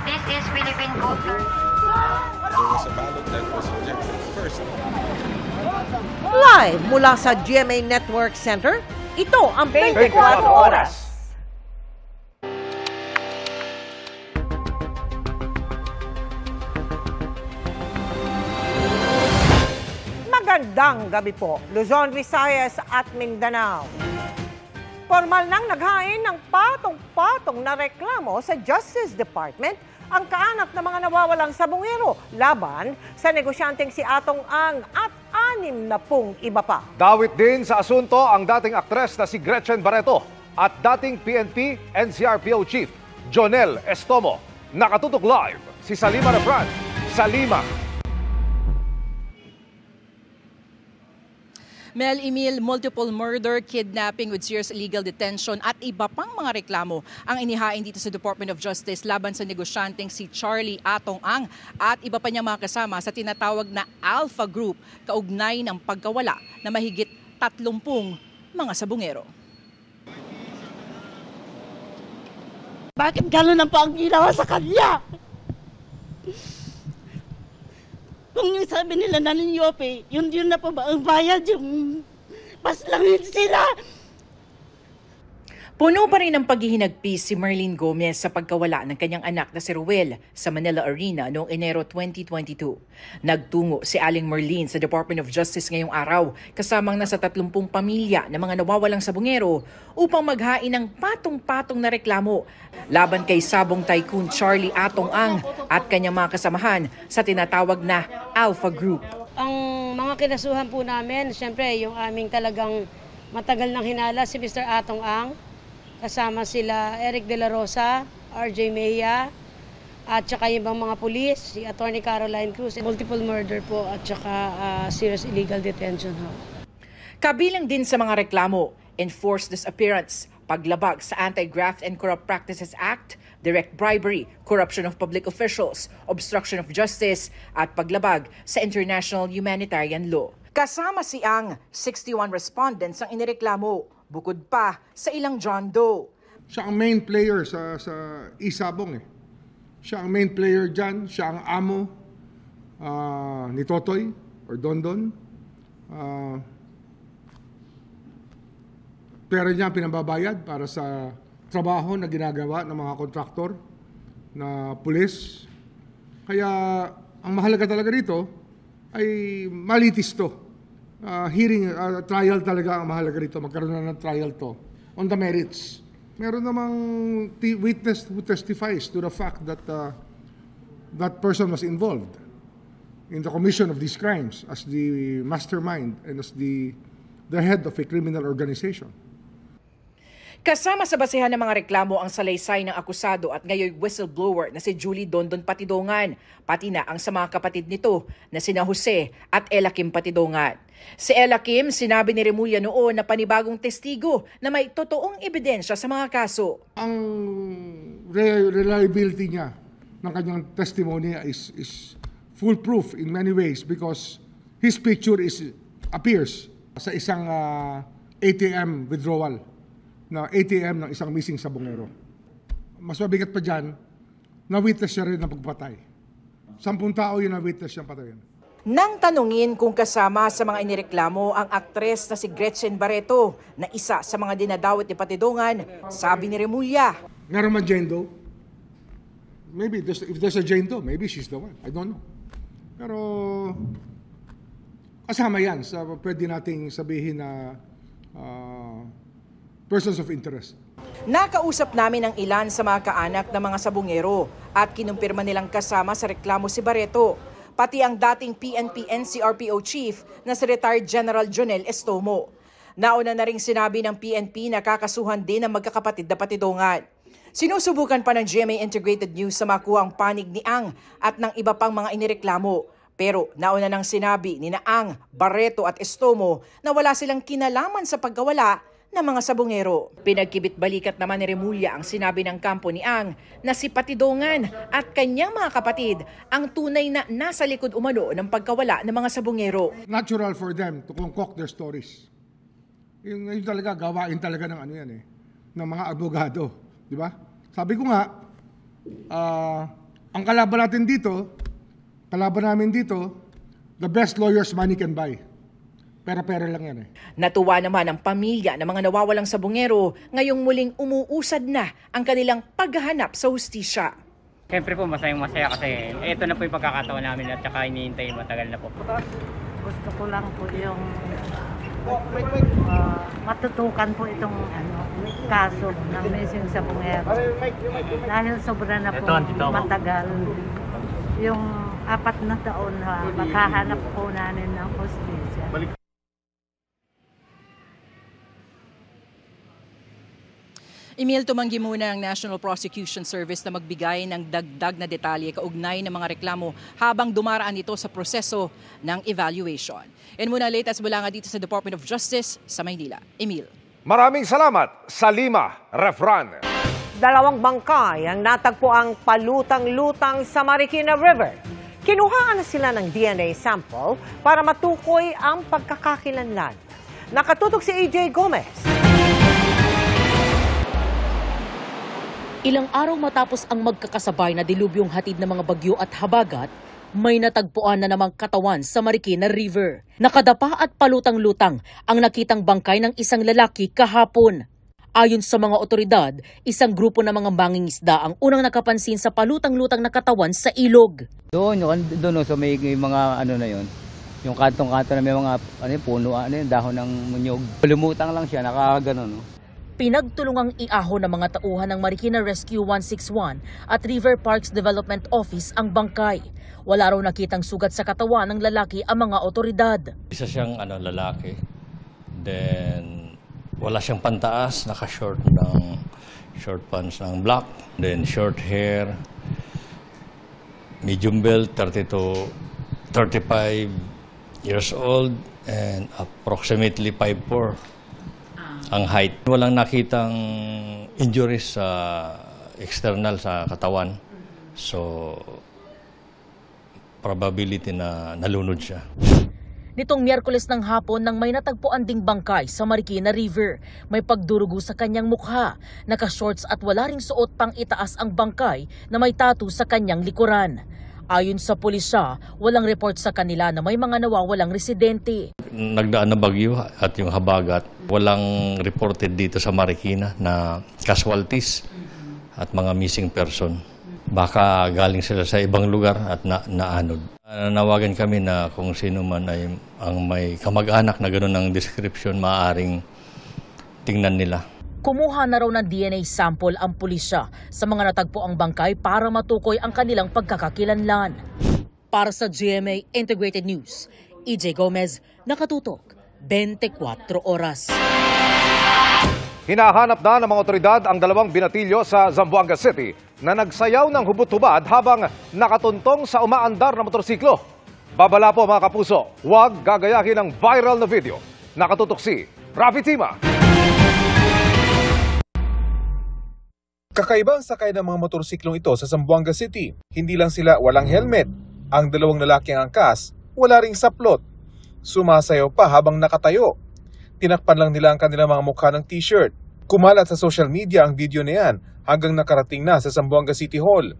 This is Philippine Culture. There was a ballot that was rejected first. Live mula sa GMA Network Center, ito ang 24 Oras. Magandang gabi po, Luzon, Visayas at Mindanao. Formal nang naghain ng patong-patong na reklamo sa Justice Department ang kaanak ng mga nawawalang sabungero laban sa negosyanteng si Atong Ang at 60 iba pa. Dawit din sa asunto ang dating aktres na si Gretchen Barreto at dating PNP NCRPO Chief Jonel Estomo. Nakatutok live si Salima Refran. Salima. Mel Emil, multiple murder, kidnapping with serious illegal detention at iba pang mga reklamo ang inihain dito sa Department of Justice laban sa negosyanteng si Charlie Atong Ang at iba pa niyang mga kasama sa tinatawag na Alpha Group kaugnay ng pagkawala na mahigit 30 mga sabungero. Bakit gano'n ang po ang ginawa sa kanya? Kung yung sabi nila na ninyope, yun na po ba ang bayad, yung paslangin sila. Puno pa rin ang paghihinagpis si Merlene Gomez sa pagkawala ng kanyang anak na si Ruel sa Manila Arena noong Enero 2022. Nagtungo si Aling Merlene sa Department of Justice ngayong araw kasamang nasa 30 pamilya ng mga nawawalang sabungero upang maghain ng patong-patong na reklamo laban kay sabong tycoon Charlie Atong Ang at kanyang mga kasamahan sa tinatawag na Alpha Group. Ang mga kinasuhan po namin, siyempre yung aming talagang matagal nang hinala si Mr. Atong Ang. Kasama sila Eric De La Rosa, RJ Mejia, at saka yung mga pulis, si Attorney Caroline Cruz. Multiple murder po at saka serious illegal detention. Kabilang din sa mga reklamo, enforced disappearance, paglabag sa Anti-Graft and Corrupt Practices Act, direct bribery, corruption of public officials, obstruction of justice, at paglabag sa international humanitarian law. Kasama si Ang, 61 respondents ang inireklamo, bukod pa sa ilang John Doe. Siya ang main player sa Isabong eh. Siya ang main player dyan, siya ang amo ni Totoy or Dondon. Pera niya pinababayad para sa trabaho na ginagawa ng mga kontraktor na pulis. Kaya ang mahalaga talaga dito ay malitis to. Trial talaga ang mahalaga rito. Magkaroon na ng trial to on the merits. Meron namang witness who testifies to the fact that that person was involved in the commission of these crimes as the mastermind and as the head of a criminal organization. Kasama sa basehan ng mga reklamo ang salaysay ng akusado at ngayon whistleblower na si Julie Dondon Patidongan, pati na ang sa mga kapatid nito na sina Jose at Ella Kim Patidongan. Si Ella Kim, sinabi ni Remulla noon na panibagong testigo na may totoong ebidensya sa mga kaso. Ang reliability niya ng kanyang testimony is foolproof in many ways because his picture appears sa isang ATM withdrawal na ATM ng isang missing sabongero. Mas mabigat pa dyan, na-witness siya rin ng pagpatay. 10 tao yun na-witness siyang patayin. Nang tanungin kung kasama sa mga inireklamo ang aktres na si Gretchen Barreto na isa sa mga dinadawit ni Patidongan, sabi ni Remulla. Meron man Jane Doe? Maybe, if there's a Jane Doe, maybe she's the one. I don't know. Pero kasama yan sa pwede nating sabihin na persons of interest. Nakausap namin ang ilan sa mga kaanak ng mga sabungero at kinumpirma nilang kasama sa reklamo si Barreto, pati ang dating PNP NCRPO Chief na si retired General Jonel Estomo. Nauna na ring sinabi ng PNP na kakasuhan din ang magkakapatid na Patidongan. Sinusubukan pa ng GMA Integrated News sa makuha ang panig ni Ang at ng iba pang mga inireklamo. Pero nauna nang sinabi ni Ang, Barreto at Estomo na wala silang kinalaman sa pagkawala ng mga sabungero. Pinagkibit-balikat naman ni Remulla ang sinabi ng kampo ni Ang na si Patidongan at kanyang mga kapatid ang tunay na nasa likod umano ng pagkawala ng mga sabungero. Natural for them to concoct their stories. Yung talaga, gawain talaga ng ano yan eh, ng mga abogado. Di ba? Sabi ko nga, Ang kalaban namin dito, the best lawyers money can buy. Pera-pera lang yan eh. Natuwa naman ang pamilya ng mga nawawalang sabungero ngayong muling umuusad na ang kanilang paghahanap sa hustisya. Siyempre po masayang-masaya kasi ito na po yung pagkakataon namin at saka hinihintay matagal na po. Gusto ko lang po yung matutukan po itong kaso ng missing sabungero. Dahil sobra na po matagal. Yung 4 na taon na makahanap po namin ng hustisya. Emil, tumanggi muna ang National Prosecution Service na magbigay ng dagdag na detalye kaugnay ng mga reklamo habang dumaraan ito sa proseso ng evaluation. And muna latest mula nga dito sa Department of Justice sa Maynila. Emil. Maraming salamat, Salima Refran. 2 bangkay ang natagpuang palutang-lutang sa Marikina River. Kinuhaan na sila ng DNA sample para matukoy ang pagkakakilanlan. Nakatutok si EJ Gomez. Ilang araw matapos ang magkakasabay na dilubyong hatid ng mga bagyo at habagat, may natagpuan na namang katawan sa Marikina River. Nakadapa at palutang-lutang ang nakitang bangkay ng isang lalaki kahapon. Ayon sa mga otoridad, isang grupo ng mga mangingisda ang unang nakapansin sa palutang-lutang na katawan sa ilog. Doon so may mga na yun. Yung kantong-kanto na may mga puno, dahon ng munyog. Lumutang lang siya, nakakaganon. No? Pinagtulungang iahon ng mga tauhan ng Marikina Rescue 161 at River Parks Development Office ang bangkay. Wala raw nakitang sugat sa katawan ng lalaki ang mga otoridad. Isa siyang lalaki. Then wala siyang pantaas, naka-short pants ng black. Then short hair, medium build, 30 to 35 years old and approximately 5'4". Ang height. Walang nakitang injuries sa external sa katawan. So, probability na nalunod siya. Nitong Miyerkules ng hapon nang may natagpuan ding bangkay sa Marikina River. May pagdurugo sa kanyang mukha. Naka-shorts at wala ring suot pang itaas ang bangkay na may tattoo sa kanyang likuran. Ayon sa pulisya, walang report sa kanila na may mga nawawalang residente. Nagdaan na bagyo at yung habagat, walang reported dito sa Marikina na casualties at mga missing person. Baka galing sila sa ibang lugar at naanod. Nawagan kami na kung sino man ay ang may kamag-anak na gano'n ang description, maaaring tingnan nila. Kumuha na raw ng DNA sample ang pulisya sa mga natagpuang bangkay para matukoy ang kanilang pagkakakilanlan. Para sa GMA Integrated News, EJ Gomez, nakatutok, 24 oras. Hinahanap na ng mga otoridad ang 2 binatilyo sa Zamboanga City na nagsayaw ng hubot-hubad habang nakatuntong sa umaandar na motorsiklo. Babala po mga kapuso, huwag gagayahin ang viral na video. Nakatutok si Rafi Tima. Kakaiba ang sakay ng mga motorsiklong ito sa Zamboanga City. Hindi lang sila walang helmet. Ang 2 lalaking angkas, wala ring saplot. Sumasayaw pa habang nakatayo. Tinakpan lang nila ang kanilang mga mukha ng t-shirt. Kumalat sa social media ang video na yan hanggang nakarating na sa Zamboanga City Hall.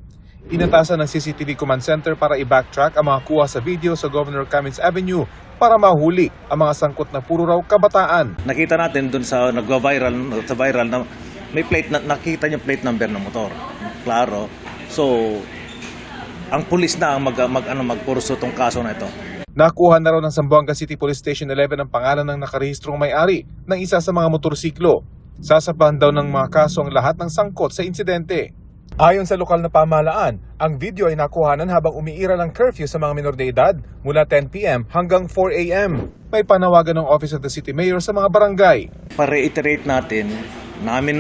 Inatasan ng CCTV Command Center para i-backtrack ang mga kuha sa video sa Governor Cummins Avenue para mahuli ang mga sangkot na puro raw kabataan. Nakita natin dun sa nagwa-viral na may plate, nakita niyo plate number ng motor. Klaro. So, ang pulis na ang magpurso tong kaso na ito. Nakuha na raw ng Zamboanga City Police Station 11 ang pangalan ng nakarehistrong may-ari ng isa sa mga motorsiklo. Sasabahan daw ng mga kaso ang lahat ng sangkot sa insidente. Ayon sa lokal na pamahalaan, ang video ay nakuhanan habang umiiral ang curfew sa mga minor de edad mula 10 p.m. hanggang 4 a.m. May panawagan ng Office of the City Mayor sa mga barangay. Pa-reiterate namin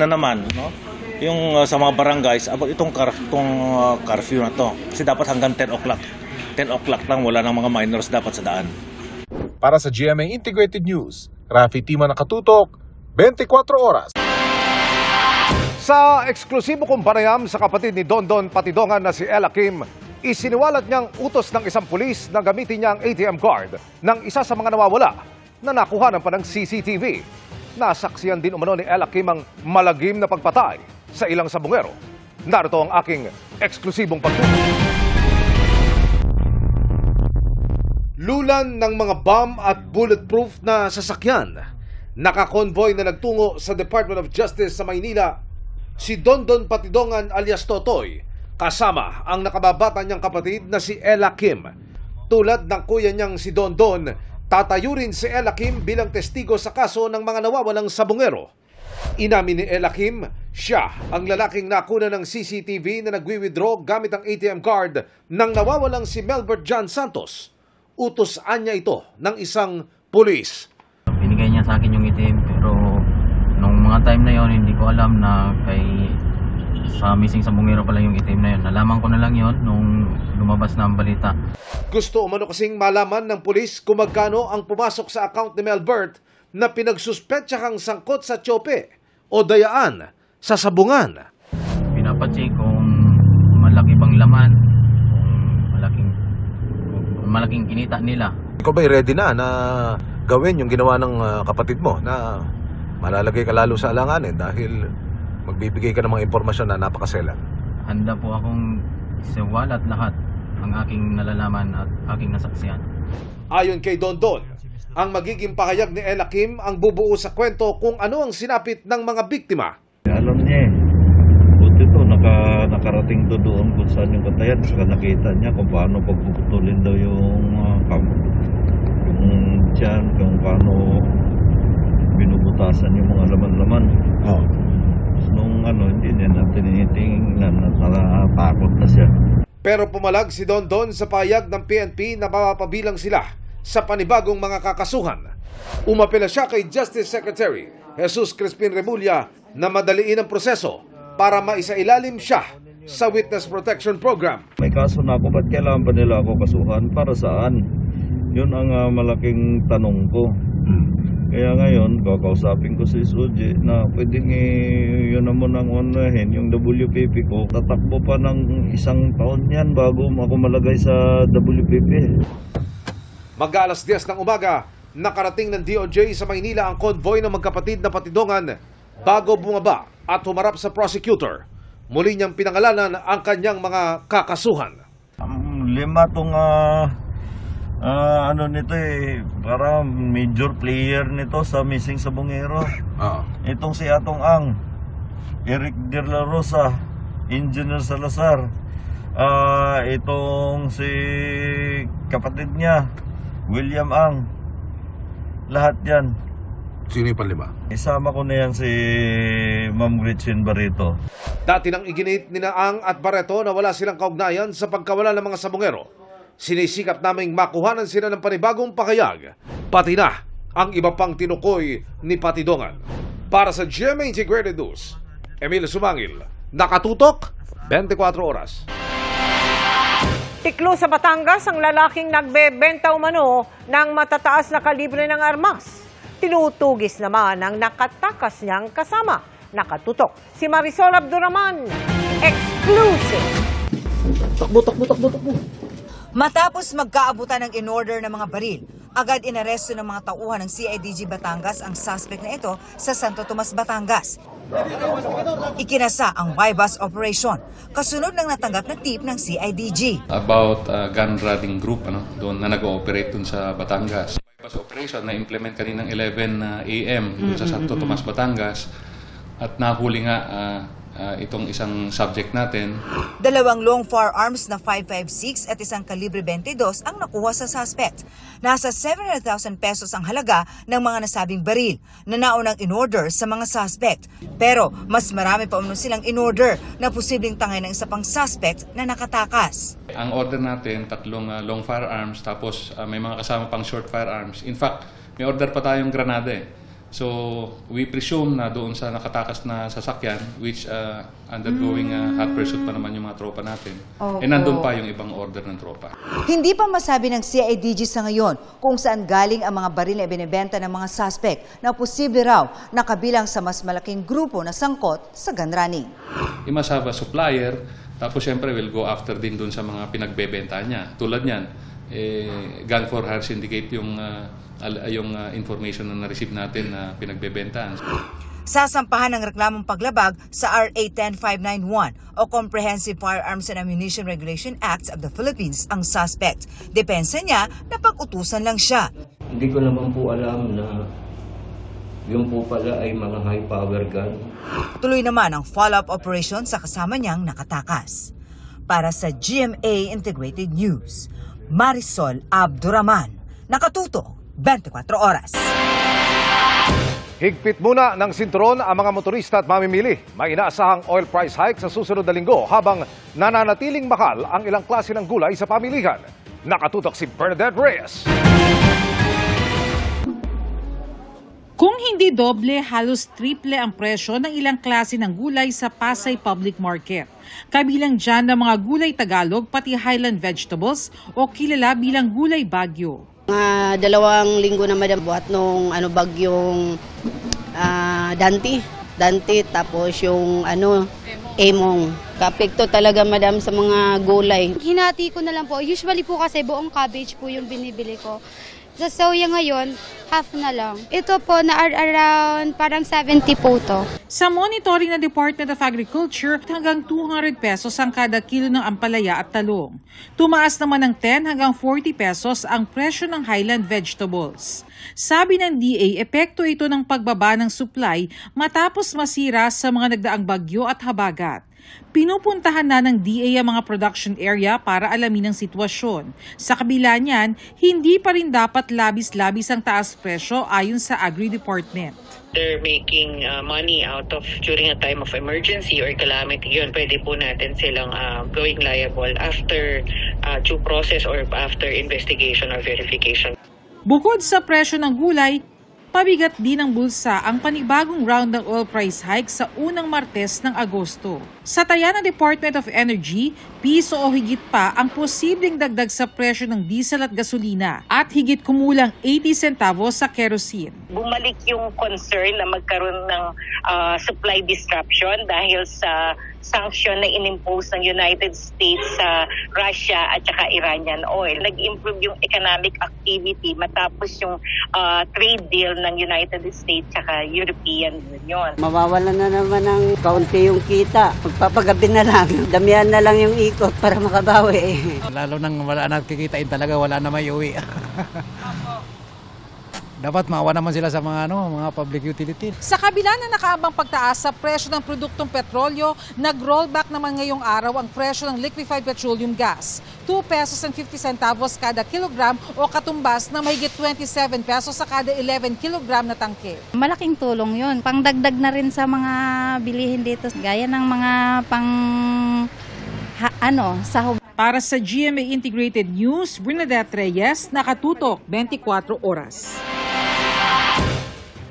na naman, no? Yung sa mga barangays, about itong curfew na to. Kasi dapat hanggang 10 o'clock. 10 o'clock lang, wala ng mga minors dapat sa daan. Para sa GMA Integrated News, Rafi Tima, nakatutok, 24 oras. Sa eksklusibo kong panayam sa kapatid ni Dondon Patidongan na si Ella Kim, isiniwalat niyang utos ng isang pulis na gamitin niya ang ATM card ng isa sa mga nawawala na nakuhanan pa ng CCTV. Nasaksiyan din umano ni Ella Kim ang malagim na pagpatay sa ilang sabungero. Narito ang aking eksklusibong pagtutok. Lulan ng mga bomb at bulletproof na sasakyan. Nakakonvoy na nagtungo sa Department of Justice sa Maynila si Dondon Patidongan alias Totoy, kasama ang nakababata niyang kapatid na si Ella Kim. Tulad ng kuya niyang si Dondon, tatayo rin si Ella Kim bilang testigo sa kaso ng mga nawawalang sabungero. Inamin ni Ella Kim, siya ang lalaking nakuna ng CCTV na nagwi-withdraw gamit ang ATM card ng nawawalang si Melbert John Santos. Utos-an niya ito ng isang pulis. Binigay niya sa akin yung itim, pero nung mga time na yon hindi ko alam na sa missing sabungero pala yung itim na yon. Nalaman ko na lang yon nung lumabas na ang balita. Gusto umano kasing malaman ng pulis kung magkano ang pumasok sa account ni Melbert na pinagsuspetsahang sangkot sa tsope o dayaan sa sabungan. Pinapacheck kung malaki bang laman, kung malaking kinita nila. Ikaw ba'y ready na gawin yung ginawa ng kapatid mo na malalagay ka lalo sa alanganin dahil magbibigay ka ng mga impormasyon na napakaselan? Handa po akong siwalat lahat ang aking nalalaman at aking nasaksihan. Ayon kay Dondon, ang magiging pahayag ni Ella Kim ang bubuo sa kwento kung ano ang sinapit ng mga biktima. Alam niya buti to, nakarating to doon kung saan yung katayan, saka nakita niya kung paano pagpuputulin daw yung tiyan, kung paano binubutasan yung mga laman-laman. Nung hindi niya natin tinitingnan, natatakot na siya. Pero pumalag si Dondon sa pahayag ng PNP na mapapabilang sila sa panibagong mga kakasuhan. Umapela siya kay Justice Secretary Jesus Crispin Remulla na madaliin ang proseso para maisailalim siya sa Witness Protection Program. May kaso na ako, ba't kailangan pa nila ako kasuhan? Para saan? Yun ang malaking tanong ko. Kaya ngayon, kakausapin ko si Suji na pwedeng yun naman ang unahin, yung WPP ko. Tatakbo pa ng 1 taon yan bago ako malagay sa WPP. Mag-aalas 10 ng umaga, nakarating ng DOJ sa Maynila ang convoy ng magkapatid na Patidongan bago bumaba at humarap sa prosecutor. Muli niyang pinangalanan ang kanyang mga kakasuhan. 5 tong nito para major player nito sa missing sabungero. Itong si Atong Ang, Eric De La Rosa, Engineer Salazar, itong si kapatid niya, William Ang, lahat yan. Sino yung panlima? Isama ko na yan si Ma'am Gretchen Barreto. Dati nang iginit ni Ang at Barreto na wala silang kaugnayan sa pagkawala ng mga sabungero. Sinisikap naming makuhanan sila ng panibagong pahayag, pati na ang iba pang tinukoy ni Patidongan. Para sa GMA Integrated News, Emil Sumangil, nakatutok 24 oras. Tiklo sa Batangas ang lalaking nagbebenta umano ng matataas na kalibre ng armas. Tinutugis naman ang nakatakas niyang kasama. Nakatutok si Marisol Abduraman. Exclusive. Takbo. Matapos magkaabutan ng in-order ng mga baril, agad inaresto ng mga tauhan ng CIDG Batangas ang suspect na ito sa Santo Tomas, Batangas. Ikinasa ang buy-bust operation, kasunod ng natanggap na tip ng CIDG. About gun running group doon na nag-ooperate doon sa Batangas. Buy-bust operation na implement kaninang 11 AM doon sa Santo Tomas, Batangas at nahuli nga itong isang subject natin. 2 long firearms na 5.56 at isang kalibre 22 ang nakuha sa suspect. Nasa 700,000 pesos ang halaga ng mga nasabing baril na naunang in-order sa mga suspect. Pero mas marami pa umano silang in-order na posibleng tangay ng isa pang suspect na nakatakas. Ang order natin, 3 long firearms tapos may mga kasama pang short firearms. In fact, may order pa tayong granada So, we presume na doon sa nakatakas na sasakyan, which undergoing hot pursuit pa naman yung mga tropa natin. E nandun pa yung ibang order ng tropa. Hindi pa masabi ng CIDG sa ngayon kung saan galing ang mga baril na ibinibenta ng mga suspect na posible raw na kabilang sa mas malaking grupo na sangkot sa gun running. He must have a supplier, tapos syempre we'll go after din doon sa mga pinagbebenta niya. Tulad niyan, Gun for Hire Syndicate yung information na na-receive natin na pinagbebentahan. sasampahan ng reklamong paglabag sa RA 10591 o Comprehensive Firearms and Ammunition Regulation Acts of the Philippines ang suspect. Depensa niya na pag-utusan lang siya. Hindi ko naman po alam na yung po pala ay mga high power gun. Tuloy naman ang follow-up operation sa kasama niyang nakatakas. Para sa GMA Integrated News, Marisol Abduraman, nakatutok 24 oras. Higpit muna ng sinturon ang mga motorista at mamimili. May inaasahang oil price hike sa susunod na linggo habang nananatiling mahal ang ilang klase ng gulay sa pamilihan. Nakatutok si Bernadette Reyes. Kung hindi doble, halos triple ang presyo ng ilang klase ng gulay sa Pasay Public Market. Kabilang dyan ng mga gulay Tagalog pati Highland vegetables o kilala bilang gulay Bagyo. 2 linggo na madam buhat nung bagyong Dante tapos yung Emong. Kapekto talaga madam sa mga gulay. Hinati ko na lang po. Usually po kasi buong cabbage po yung binibili ko. Sa soya ngayon, half na lang. Ito po na around parang 70 po to. Sa monitoring ng Department of Agriculture, hanggang 200 pesos ang kada kilo ng ampalaya at talong. Tumaas naman ng 10 hanggang 40 pesos ang presyo ng Highland vegetables. Sabi ng DA, epekto ito ng pagbaba ng supply matapos masira sa mga nagdaang bagyo at habagat. Pinupuntahan na ng DA ang mga production area para alamin ang sitwasyon. Sa kabila niyan, hindi pa rin dapat labis-labis ang taas presyo ayon sa Agri-Department. They're making money out of during a time of emergency or calamity. Yun, pwede po natin silang going liable after due process or after investigation or verification. Bukod sa presyo ng gulay, pabigat din ng bulsa ang panibagong round ng oil price hike sa unang Martes ng Agosto. Sa taya ng Department of Energy, piso o higit pa ang posibleng dagdag sa presyo ng diesel at gasolina at higit kumulang 80 centavos sa kerosene. Bumalik yung concern na magkaroon ng supply disruption dahil sa sanction na inimpose ng United States sa Russia at saka Iranian oil. Nag-improve yung economic activity matapos yung trade deal ng United States at European Union. Mawawalan na naman ng kaunti yung kita. Magpapagabi na lang. Damihan na lang yung ikot para makabawi. Lalo nang wala na kikitain talaga, wala na may uwi. Dapat maawa naman sila sa mga public utility. Sa kabila na nakaambang pagtaas sa presyo ng produktong petrolyo, nag-rollback naman ngayong araw ang presyo ng liquefied petroleum gas. 2 pesos and 50 centavos kada kilogram o katumbas na mahigit 27 pesos sa kada 11 kilogram na tangke. Malaking tulong yun. Pangdagdag na rin sa mga bilihin dito. Gaya ng mga sahog. Para sa GMA Integrated News, Bernadette Reyes, nakatutok 24 oras.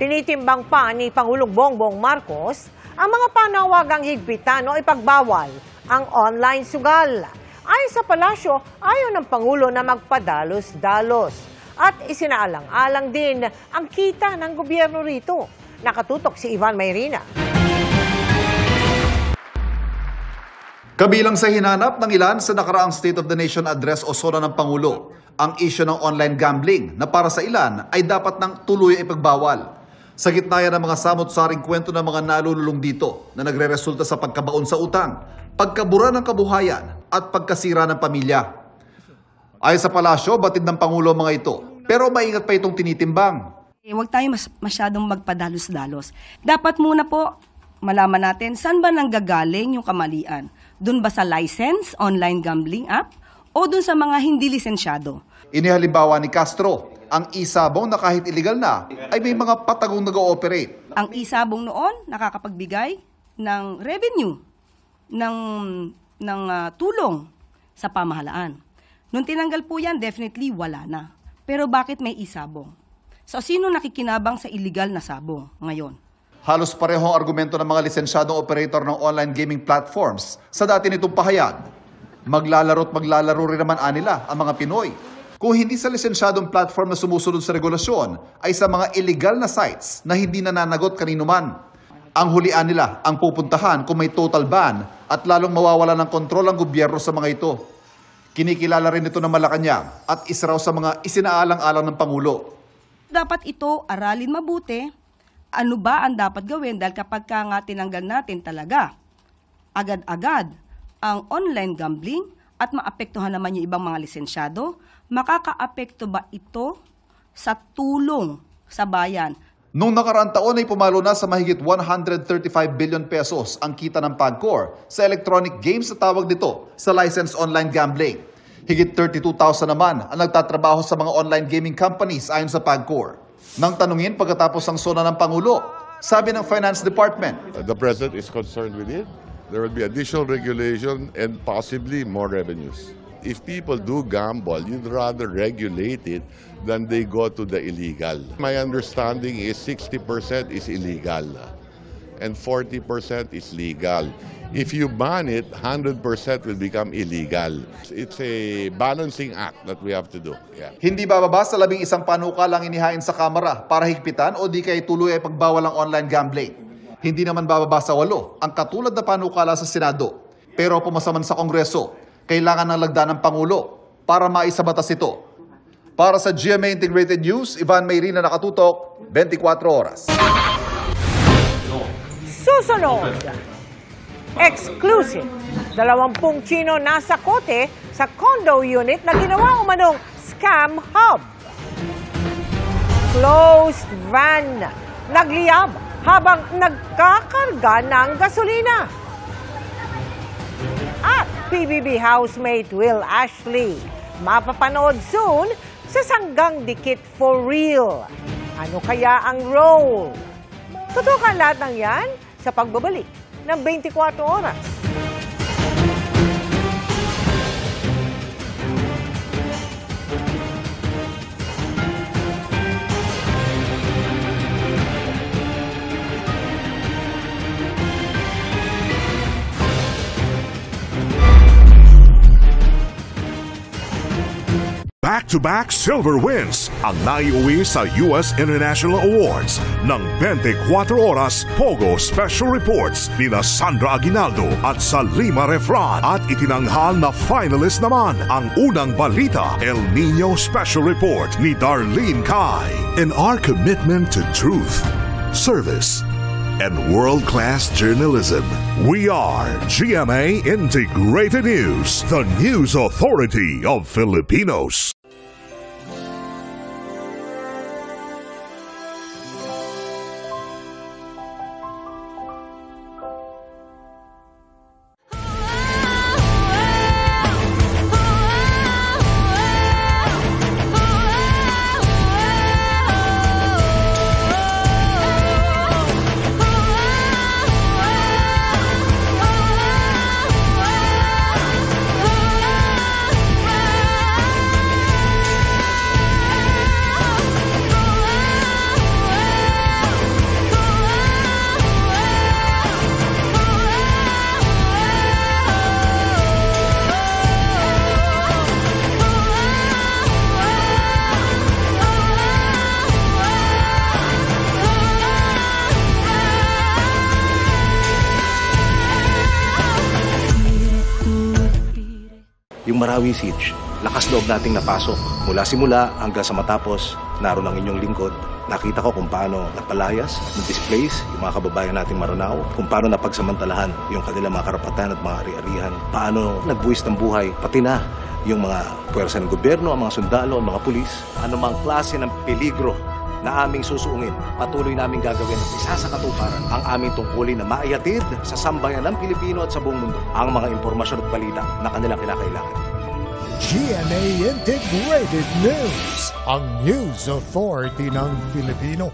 Tinitimbang pa ni Pangulong Bongbong Marcos ang mga panawagang higpitan o ipagbawal ang online sugal. Ayon sa palasyo, ayaw ng Pangulo na magpadalos-dalos at isinaalang-alang din ang kita ng gobyerno rito. Nakatutok si Ivan Mayrina. Kabilang sa hinanap ng ilan sa nakaraang State of the Nation Address o SONA ng Pangulo, ang isyu ng online gambling na para sa ilan ay dapat ng tuluyang ipagbawal. Sa gitna yan ng mga samot-saring kwento ng mga nalululong dito na nagre-resulta sa pagkabaon sa utang, pagkabura ng kabuhayan at pagkasira ng pamilya. Ayon sa palasyo, batid ng Pangulo mga ito, pero maingat pa itong tinitimbang. Huwag tayo masyadong magpadalos-dalos. Dapat muna po malaman natin saan ba nanggagaling yung kamalian. Doon ba sa license, online gambling app, o doon sa mga hindi lisensyado? Inihalimbawa ni Castro, ang isabong na kahit illegal na ay may mga patagong nag-ooperate. Ang isabong noon nakakapagbigay ng revenue, ng tulong sa pamahalaan. Nung tinanggal po yan, definitely wala na. Pero bakit may isabong? So sino nakikinabang sa illegal na sabong ngayon? Halos parehong argumento ng mga lisensyadong operator ng online gaming platforms sa dati nitong pahayag. Maglalaro't maglalaro rin naman anila ang mga Pinoy. Kung hindi sa lisensyadong platform na sumusunod sa regulasyon, ay sa mga illegal na sites na hindi nananagot kanino man. Ang hulian nila ang pupuntahan kung may total ban at lalong mawawala ng kontrol ang gobyerno sa mga ito. Kinikilala rin ito ng Malacanang at isa raw sa mga isinaalang-alang ng Pangulo. Dapat ito aralin mabuti ano ba ang dapat gawin dahil kapag ka nga tinanggal natin talaga agad-agad ang online gambling at maapektuhan naman yung ibang mga lisensyado, makakaapekto ba ito sa tulong sa bayan? Noong nakaraang taon ay pumalo na sa mahigit 135 billion pesos ang kita ng PAGCOR sa electronic games na tawag nito sa licensed online gambling. Higit 32,000 naman ang nagtatrabaho sa mga online gaming companies ayon sa PAGCOR. Nang tanungin pagkatapos ang sona ng Pangulo, sabi ng Finance Department, The President is concerned with it. There will be additional regulation and possibly more revenues. If people do gamble, you'd rather regulate it than they go to the illegal. My understanding is 60% is illegal and 40% is legal. If you ban it, 100% will become illegal. It's a balancing act that we have to do. Yeah. Hindi bababa sa 11 panukalang inihain sa Kamara para higpitan o di kay tuloy ay pagbawal ang online gambling. Hindi naman bababa sa 8 ang katulad na panukala sa Senado. Pero pumasaman sa Kongreso, kailangan ng lagda ng Pangulo para maisabatas ito. Para sa GMA Integrated News, Ivan Mayrina, nakatutok, 24 oras. Susunod, exclusive, 20 Chino nasa kote sa condo unit na ginawa umanong scam hub. Closed van, nagliyab habang nagkakarga ng gasolina. At PBB housemate Will Ashley, mapapanood soon sa Sanggang Dikit for Real. Ano kaya ang role? Tutukan lahat ng yan sa pagbabalik ng 24 oras. Back-to-back silver wins ang naiuwi sa US International Awards ng 24 Oras Pogo Special Reports nina Sandra Aguinaldo at Salima Refran at itinanghal na finalist naman ang unang balita El Nino Special Report ni Darlene Kai. In our commitment to truth, service, and world-class journalism, we are GMA Integrated News, the news authority of Filipinos. Yung Marawi Siege, lakas loob nating napasok. Mula simula hanggang sa matapos, naroon ang inyong lingkod. Nakita ko kung paano napalayas, na-displace yung mga kababayan nating Maranao, kung paano napagsamantalahan yung kanilang mga karapatan at mga ari-arihan, paano nagbuwis ng buhay, pati na yung mga puwersa ng gobyerno, ang mga sundalo, ang mga pulis, anumang klase ng peligro na aming susuungin. Patuloy naming gagawin at isa sa katuparan ang aming tungkulin na maiatid sa sambayan ng Pilipino at sa buong mundo ang mga impormasyon at balita na kanilang kinakailangan. GMA Integrated News, ang news authority ng Filipino.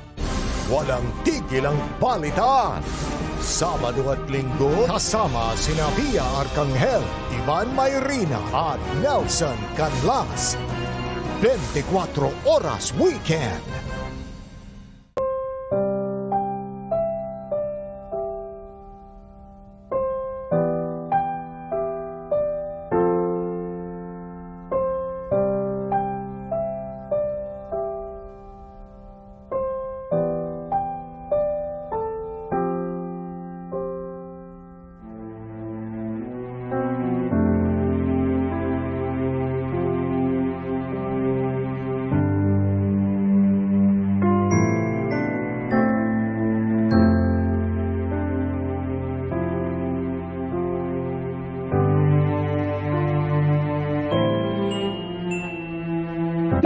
Walang tigil ang balitaan. Sabado at Linggo, kasama sina Pia Arcangel, Ivan Mayrina at Nelson Canlas. 24 Oras Weekend.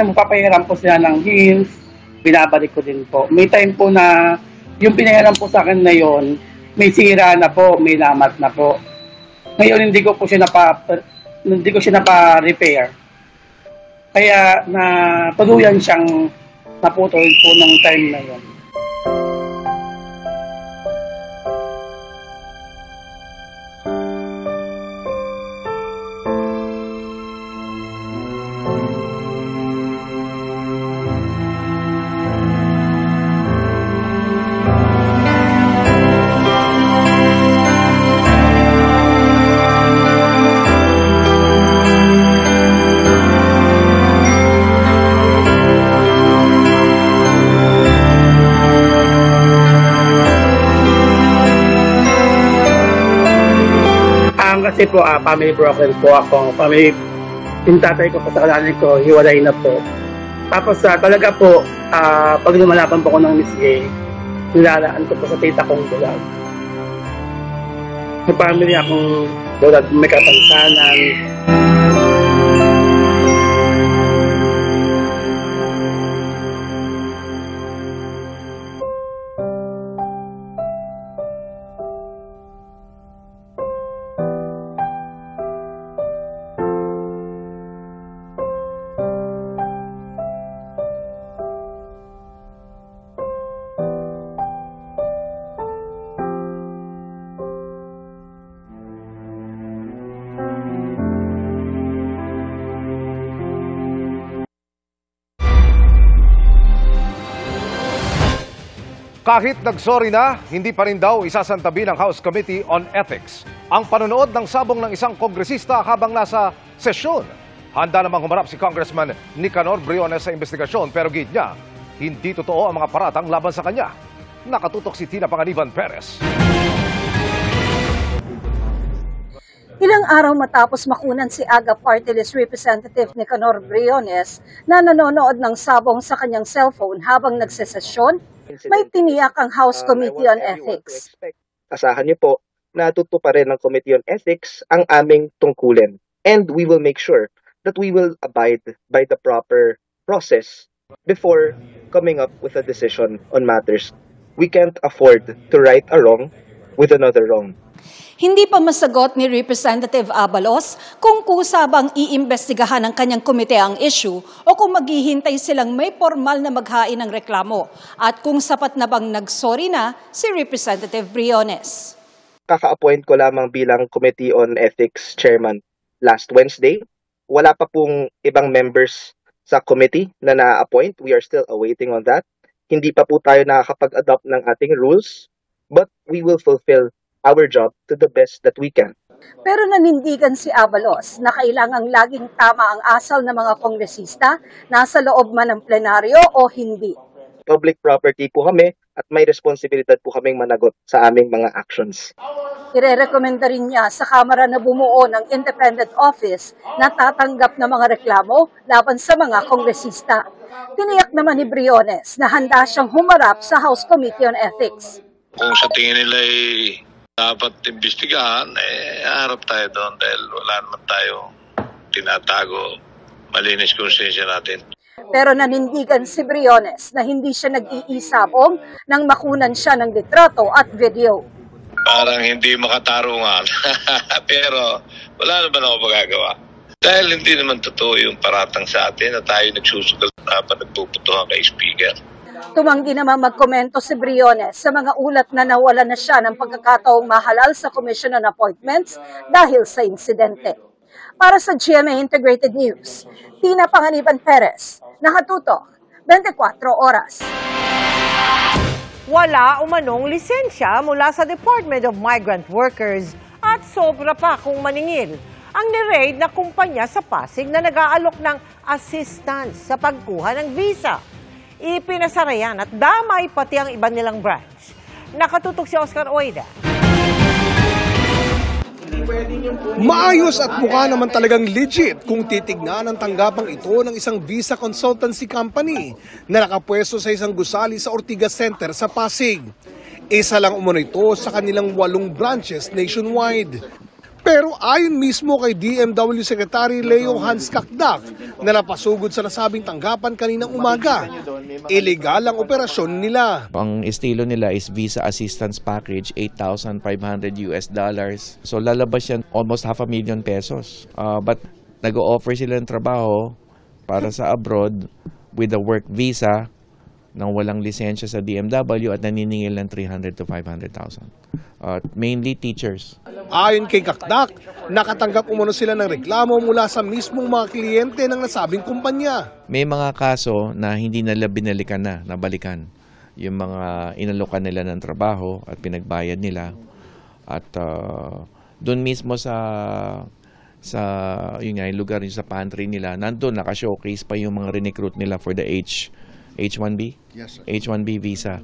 na magpapahiram po sila ng heels, binabalik ko din po. May time po na yung pinahiram po sa akin na yon, may sira na po, may lamat na po. Ngayon hindi ko siya napa-repair. Kaya na tuluyan siyang naputol po ng time na yon. Kasi po, family broken po ako. Yung tatay ko po sa kalanin ko, hiwalay na po. Tapos talaga po, pag lumalaban po ko ng Miss A, nilalaan ko po sa tita kong bulag. May family akong bulag, may kapansanan. Kahit nagsorry na, hindi pa rin daw isasantabi ng House Committee on Ethics ang panonood ng sabong ng isang kongresista habang nasa sesyon. Handa namang humarap si Congressman Nicanor Briones sa investigasyon pero gid niya, hindi totoo ang mga paratang laban sa kanya. Nakatutok si Tina Panganiban Perez. Ilang araw matapos makunan si AGA Party List Representative Nicanor Briones na nanonood ng sabong sa kanyang cellphone habang nagsesesyon, may tiniyak ang House Committee on Ethics. Asahan niyo po na tutuparin ng Committee on Ethics ang aming tungkulin. And we will make sure that we will abide by the proper process before coming up with a decision on matters. We can't afford to right a wrong with another wrong. Hindi pa masagot ni Representative Abalos kung kusa bang iimbestigahan ng kanyang komite ang issue o kung maghihintay silang may formal na maghain ng reklamo at kung sapat na bang nagsorry na si Representative Briones. Kaka-appoint ko lamang bilang Committee on Ethics Chairman last Wednesday. Wala pa pong ibang members sa committee na na-appoint. We are still awaiting on that. Hindi pa po tayo nakakapag-adopt ng ating rules, but we will fulfill our job to the best that we can. Pero nanindigan si Abalos na kailangang laging tama ang asal ng mga kongresista, nasa loob man ng plenaryo o hindi. Public property po kami at may responsibilidad po kaming managot sa aming mga actions. Irerekomenda rin niya sa Kamara na bumuo ng independent office na tatanggap ng mga reklamo laban sa mga kongresista. Tiniyak naman ni Briones na handa siyang humarap sa House Committee on Ethics. Kung sa tingin nila ay dapat imbestigahan, harap tayo doon dahil wala naman tayo tinatago. Malinis konsensya natin. Pero nanindigan si Briones na hindi siya nag-iisabong nang makunan siya ng litrato at video. Parang hindi makatarungan. Pero wala naman ako magagawa. Dahil hindi naman totoo yung paratang sa atin na tayo nagsusugal na nagpuputuhan kay Speaker. Tumanggi naman magkomento si Briones sa mga ulat na nawala na siya ng pagkakataong mahalal sa Commission on Appointments dahil sa insidente. Para sa GMA Integrated News, Tina Panganiban Perez, nakatutok, 24 oras. Wala umanong lisensya mula sa Department of Migrant Workers at sobra pa kung maningil ang ni-raid na kumpanya sa Pasig na nag-aalok ng assistance sa pagkuha ng visa. Ipinasara yan at damay pati ang iba nilang branch. Nakatutok si Oscar Oida. Maayos at mukha naman talagang legit kung titignan ang tanggapang ito ng isang visa consultancy company na nakapwesto sa isang gusali sa Ortigas Center sa Pasig. Isa lang umano ito sa kanilang 8 branches nationwide. Pero ayon mismo kay DMW Secretary Leo Hans Kakdak na napasugod sa nasabing tanggapan kaninang umaga, illegal ang operasyon nila. Ang estilo nila is Visa Assistance Package, $8,500. So lalabas yan almost $500,000 pesos. But nag-o-offer sila ng trabaho para sa abroad with a work visa nang walang lisensya sa DMW at naniningil ng 300,000 to 500,000. Mainly teachers. Ayon kay Kakdak, nakatanggap umano sila ng reklamo mula sa mismong mga kliyente ng nasabing kumpanya. May mga kaso na hindi nila binalikan na, nabalikan. Yung mga inalokan nila ng trabaho at pinagbayad nila. At doon mismo sa yung lugar yung sa pantry nila, nandun naka-showcase pa yung mga recruit nila for the H1B? Yes, sir. H1B visa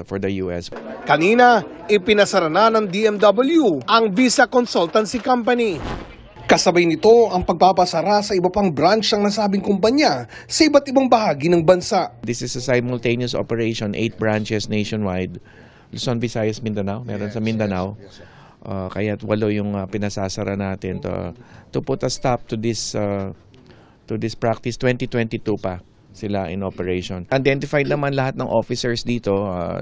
for the US. Kanina, ipinasara na ng DMW ang Visa Consultancy Company. Kasabay nito ang pagpapasara sa iba pang branch ng nasabing kumpanya sa iba't ibang bahagi ng bansa. This is a simultaneous operation, 8 branches nationwide. Luzon, Visayas, Mindanao. Meron sa Mindanao. Kaya't 8 yung pinasasara natin to put a stop to this practice. 2022 pa sila in operation. Identified naman lahat ng officers dito,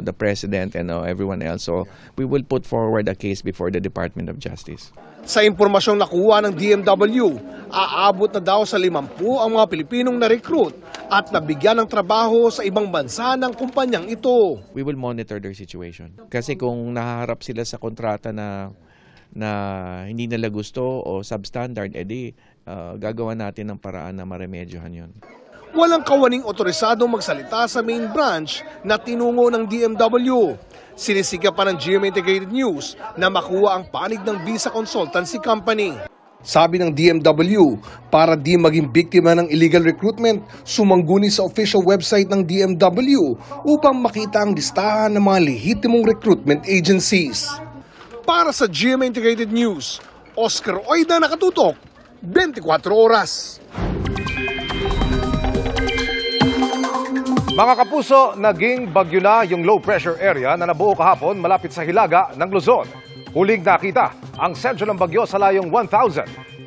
the President and everyone else. So we will put forward a case before the Department of Justice. Sa impormasyong nakuha ng DMW, aabot na daw sa 50 ang mga Pilipinong na-recruit at nabigyan ng trabaho sa ibang bansa ng kumpanyang ito. We will monitor their situation. Kasi kung nahaharap sila sa kontrata na hindi nila gusto o substandard, edi gagawa natin ng paraan na maremedyohan yun. Walang kawaning otorisadong magsalita sa main branch na tinungo ng DMW. Sinisika pa ng GMA Integrated News na makuha ang panig ng Visa Consultancy Company. Sabi ng DMW, para di maging biktima ng illegal recruitment, sumangguni sa official website ng DMW upang makita ang listahan ng mga lehitimong recruitment agencies. Para sa GMA Integrated News, Oscar Oida, nakatutok, 24 oras. Mga kapuso, naging bagyo na yung low pressure area na nabuo kahapon malapit sa hilaga ng Luzon. Huling nakita ang sentro ng bagyo sa layong 1,365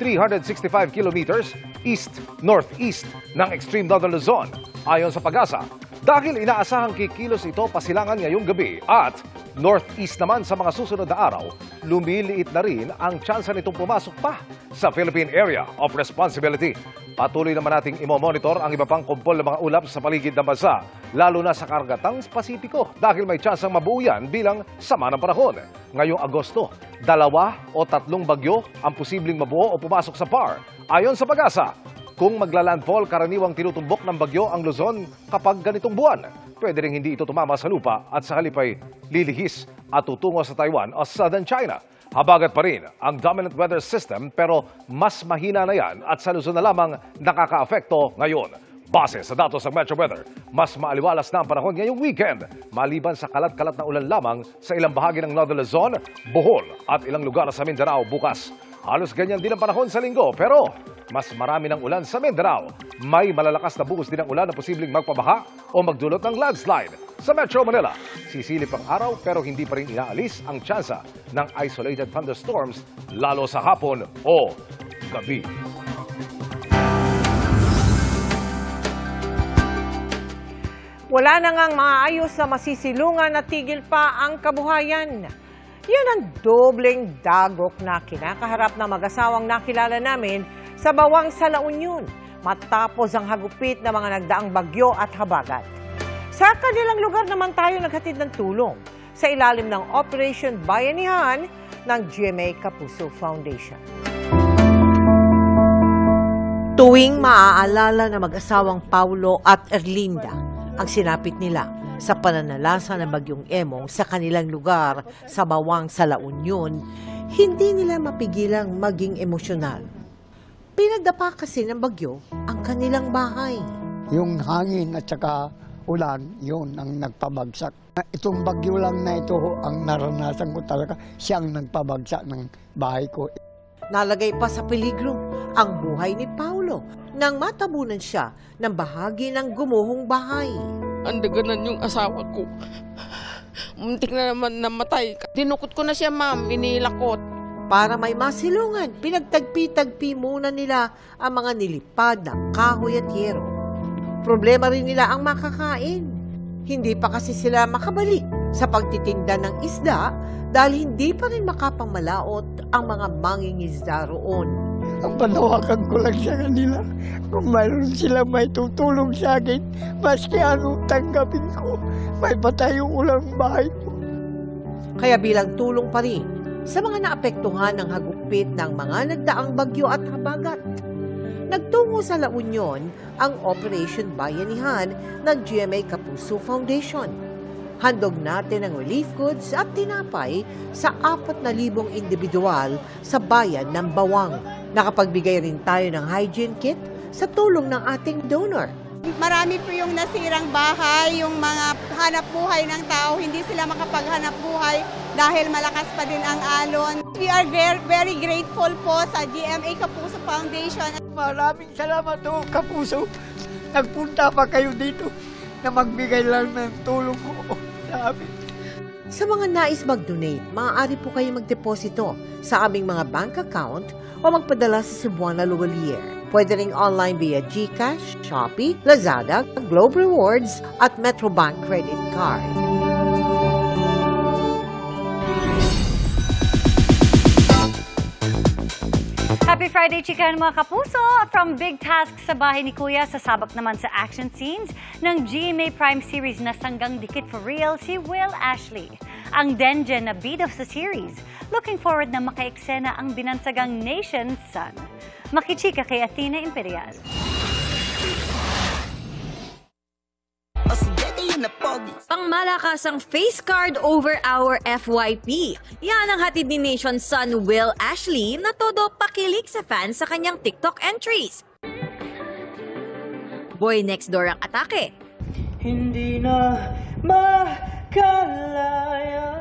kilometers east-northeast ng extreme northern Luzon. Ayon sa Pag-asa, dahil inaasahang kikilos ito pasilangan ngayong gabi at northeast naman sa mga susunod na araw, lumiliit na rin ang tsansa nitong pumasok pa sa Philippine Area of Responsibility. Patuloy naman nating imomonitor ang iba pang kumpol ng mga ulap sa paligid ng bansa, lalo na sa kargatang Pasipiko dahil may tsansang mabuo yan bilang sama ng panahon. Ngayong Agosto, 2 o 3 bagyo ang posibleng mabuo o pumasok sa PAR. Ayon sa Pag-asa, kung maglalandfall, karaniwang tinutumbok ng bagyo ang Luzon kapag ganitong buwan. Pwede rin hindi ito tumama sa lupa at sa halip ay lilihis at tutungo sa Taiwan o Southern China. Habagat pa rin ang dominant weather system pero mas mahina na yan at sa Luzon na lamang nakaka-apekto ngayon. Base sa datos ng Metro Weather, mas maaliwalas na ang panahon ngayong weekend maliban sa kalat-kalat na ulan lamang sa ilang bahagi ng Northern Luzon, Bohol at ilang lugar sa Mindanao bukas. Halos ganyan din ang panahon sa linggo pero mas marami ng ulan sa Mindanao. May malalakas na buhos din ang ulan na posibleng magpabaha o magdulot ng landslide. Sa Metro Manila, sisilip ang araw pero hindi pa rin inaalis ang tsansa ng isolated thunderstorms lalo sa hapon o gabi. Wala na ngang maayos na masisilungan at tigil pa ang kabuhayan. Yan ang dobleng dagok na kinakaharap ng mag-asawang nakilala namin sa Bawang sa La Union matapos ang hagupit ng mga nagdaang bagyo at habagat. Sa kanilang lugar naman tayo naghatid ng tulong sa ilalim ng Operation Bayanihan ng GMA Kapuso Foundation. Tuwing maaalala na mag-asawang Paulo at Erlinda ang sinapit nila sa pananalasa ng bagyong Emong sa kanilang lugar sa Bawang sa La Union, hindi nila mapigilang maging emosyonal. Pinagdapa kasi ng bagyo ang kanilang bahay. Yung hangin at saka ulan, yun ang nagpabagsak. Itong bagyo lang na ito ang naranasan ko talaga, siyang nagpabagsak ng bahay ko. Nalagay pa sa peligro ang buhay ni Paulo nang matabunan siya ng bahagi ng gumuhong bahay. Andaganan yung asawa ko. Muntik na naman namatay. Dinukot ko na siya, ma'am. Inilakot. Para may masilungan, pinagtagpi-tagpi muna nila ang mga nilipad na kahoy at yero. Problema rin nila ang makakain. Hindi pa kasi sila makabalik sa pagtitinda ng isda dahil hindi pa rin makapangmalaot ang mga mangingisda roon. Ang panawagan ko lang sa kanila, kung mayroon sila may tutulong sa akin, maski anong tanggapin ko, may patayong ulang bahay ko. Kaya bilang tulong pa rin sa mga naapektuhan ng hagupit ng mga nagdaang bagyo at habagat, nagtungo sa La Union ang Operation Bayanihan ng GMA Kapuso Foundation. Handog natin ang relief goods at tinapay sa 4,000 individual sa bayan ng Bawang. Nakapagbigay rin tayo ng hygiene kit sa tulong ng ating donor. Marami po yung nasirang bahay, yung mga hanap buhay ng tao, hindi sila makapaghanap buhay dahil malakas pa din ang alon. We are very grateful po sa GMA Kapuso Foundation. Maraming salamat po, Kapuso. Nagpunta pa kayo dito na magbigay lang ng tulong ko sa amin. Sa mga nais mag-donate, maaari po kayo magdeposito sa aming mga bank account o magpadala sa Cebuana Lugolier. Pwede ring online via GCash, Shopee, Lazada, Globe Rewards at Metrobank Credit Card. Happy Friday, chikahan mga kapuso! From big tasks sa bahay ni Kuya, sasabak naman sa action scenes ng GMA Prime series na Sanggang Dikit for Real si Will Ashley. Ang Denjen na bida sa series. Looking forward na makaeksena ang binansagang Nation's Son. Makichika kay Athena Imperial. Pangmalakasang face card over our FYP. Yan ang hatid ni Nation's Son Will Ashley na todo pakilig sa fans sa kanyang TikTok entries. Boy Next Door ang atake. Hindi na makalaya.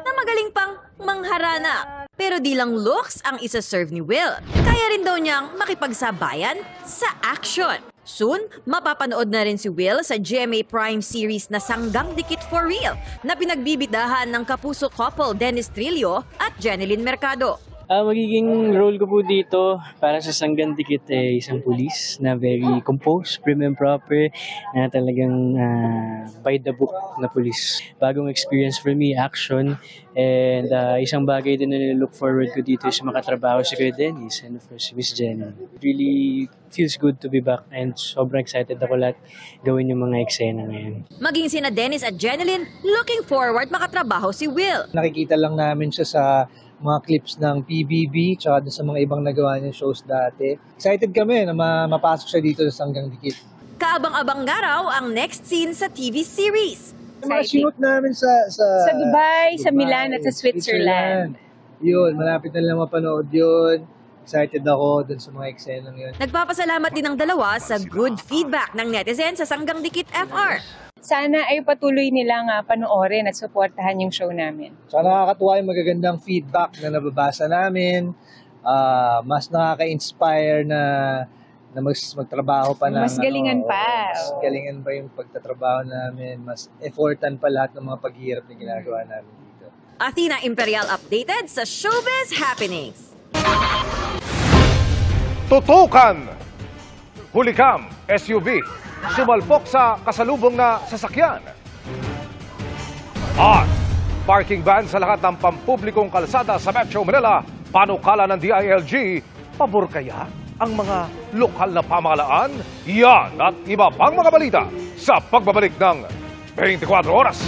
Na magaling pang mangharana. Pero di lang looks ang isa-serve ni Will. Kaya rin daw niyang makipagsabayan sa action. Soon, mapapanood na rin si Will sa GMA Prime series na Sanggang Dikit for Real na pinagbibidahan ng kapuso couple Dennis Trillo at Jeneline Mercado. Magiging role ko po dito para sa Sanggang Dikit isang pulis na very composed, prim and proper, na talagang by the book na pulis. Bagong experience for me, action, and isang bagay din na look forward ko dito is makatrabaho si Kuya Dennis and of course Miss Jenny. It really feels good to be back and sobrang excited ako lahat gawin yung mga eksena ngayon. Maging sina Dennis at Jeneline, looking forward makatrabaho si Will. Nakikita lang namin siya sa mga clips ng PBB tsaka sa mga ibang nagawa niya shows dati. Excited kami na mapasok siya dito sa Sanggang Dikit. Kaabang-abang nga raw ang next scene sa TV series. Mga sinut namin sa Dubai, sa Milan at sa Switzerland. Yun, malapit na lang mapanood yun. Excited ako dun sa mga eksenang yun. Nagpapasalamat din ang dalawa sa good feedback ng netizen sa Sanggang Dikit FR. Sana ay patuloy nilang panoorin at suportahan yung show namin. So nakakatuwa yung magagandang feedback na nababasa namin. Mas nakaka-inspire na magtrabaho pa ng... Mas galingan pa. Mas galingan pa yung pagtatrabaho namin. Mas effortan pa lahat ng mga paghihirap na ginagawa namin dito. Athena Imperial updated sa Showbiz Happenings. Tutukan! Hulikam, SUV. Sumalpok sa kasalubong na sasakyan. At parking ban sa lahat ng pampublikong kalsada sa Metro Manila. Panukala ng DILG, pabor kaya ang mga lokal na pamahalaan? Yan at iba pang mga balita sa pagbabalik ng 24 Oras.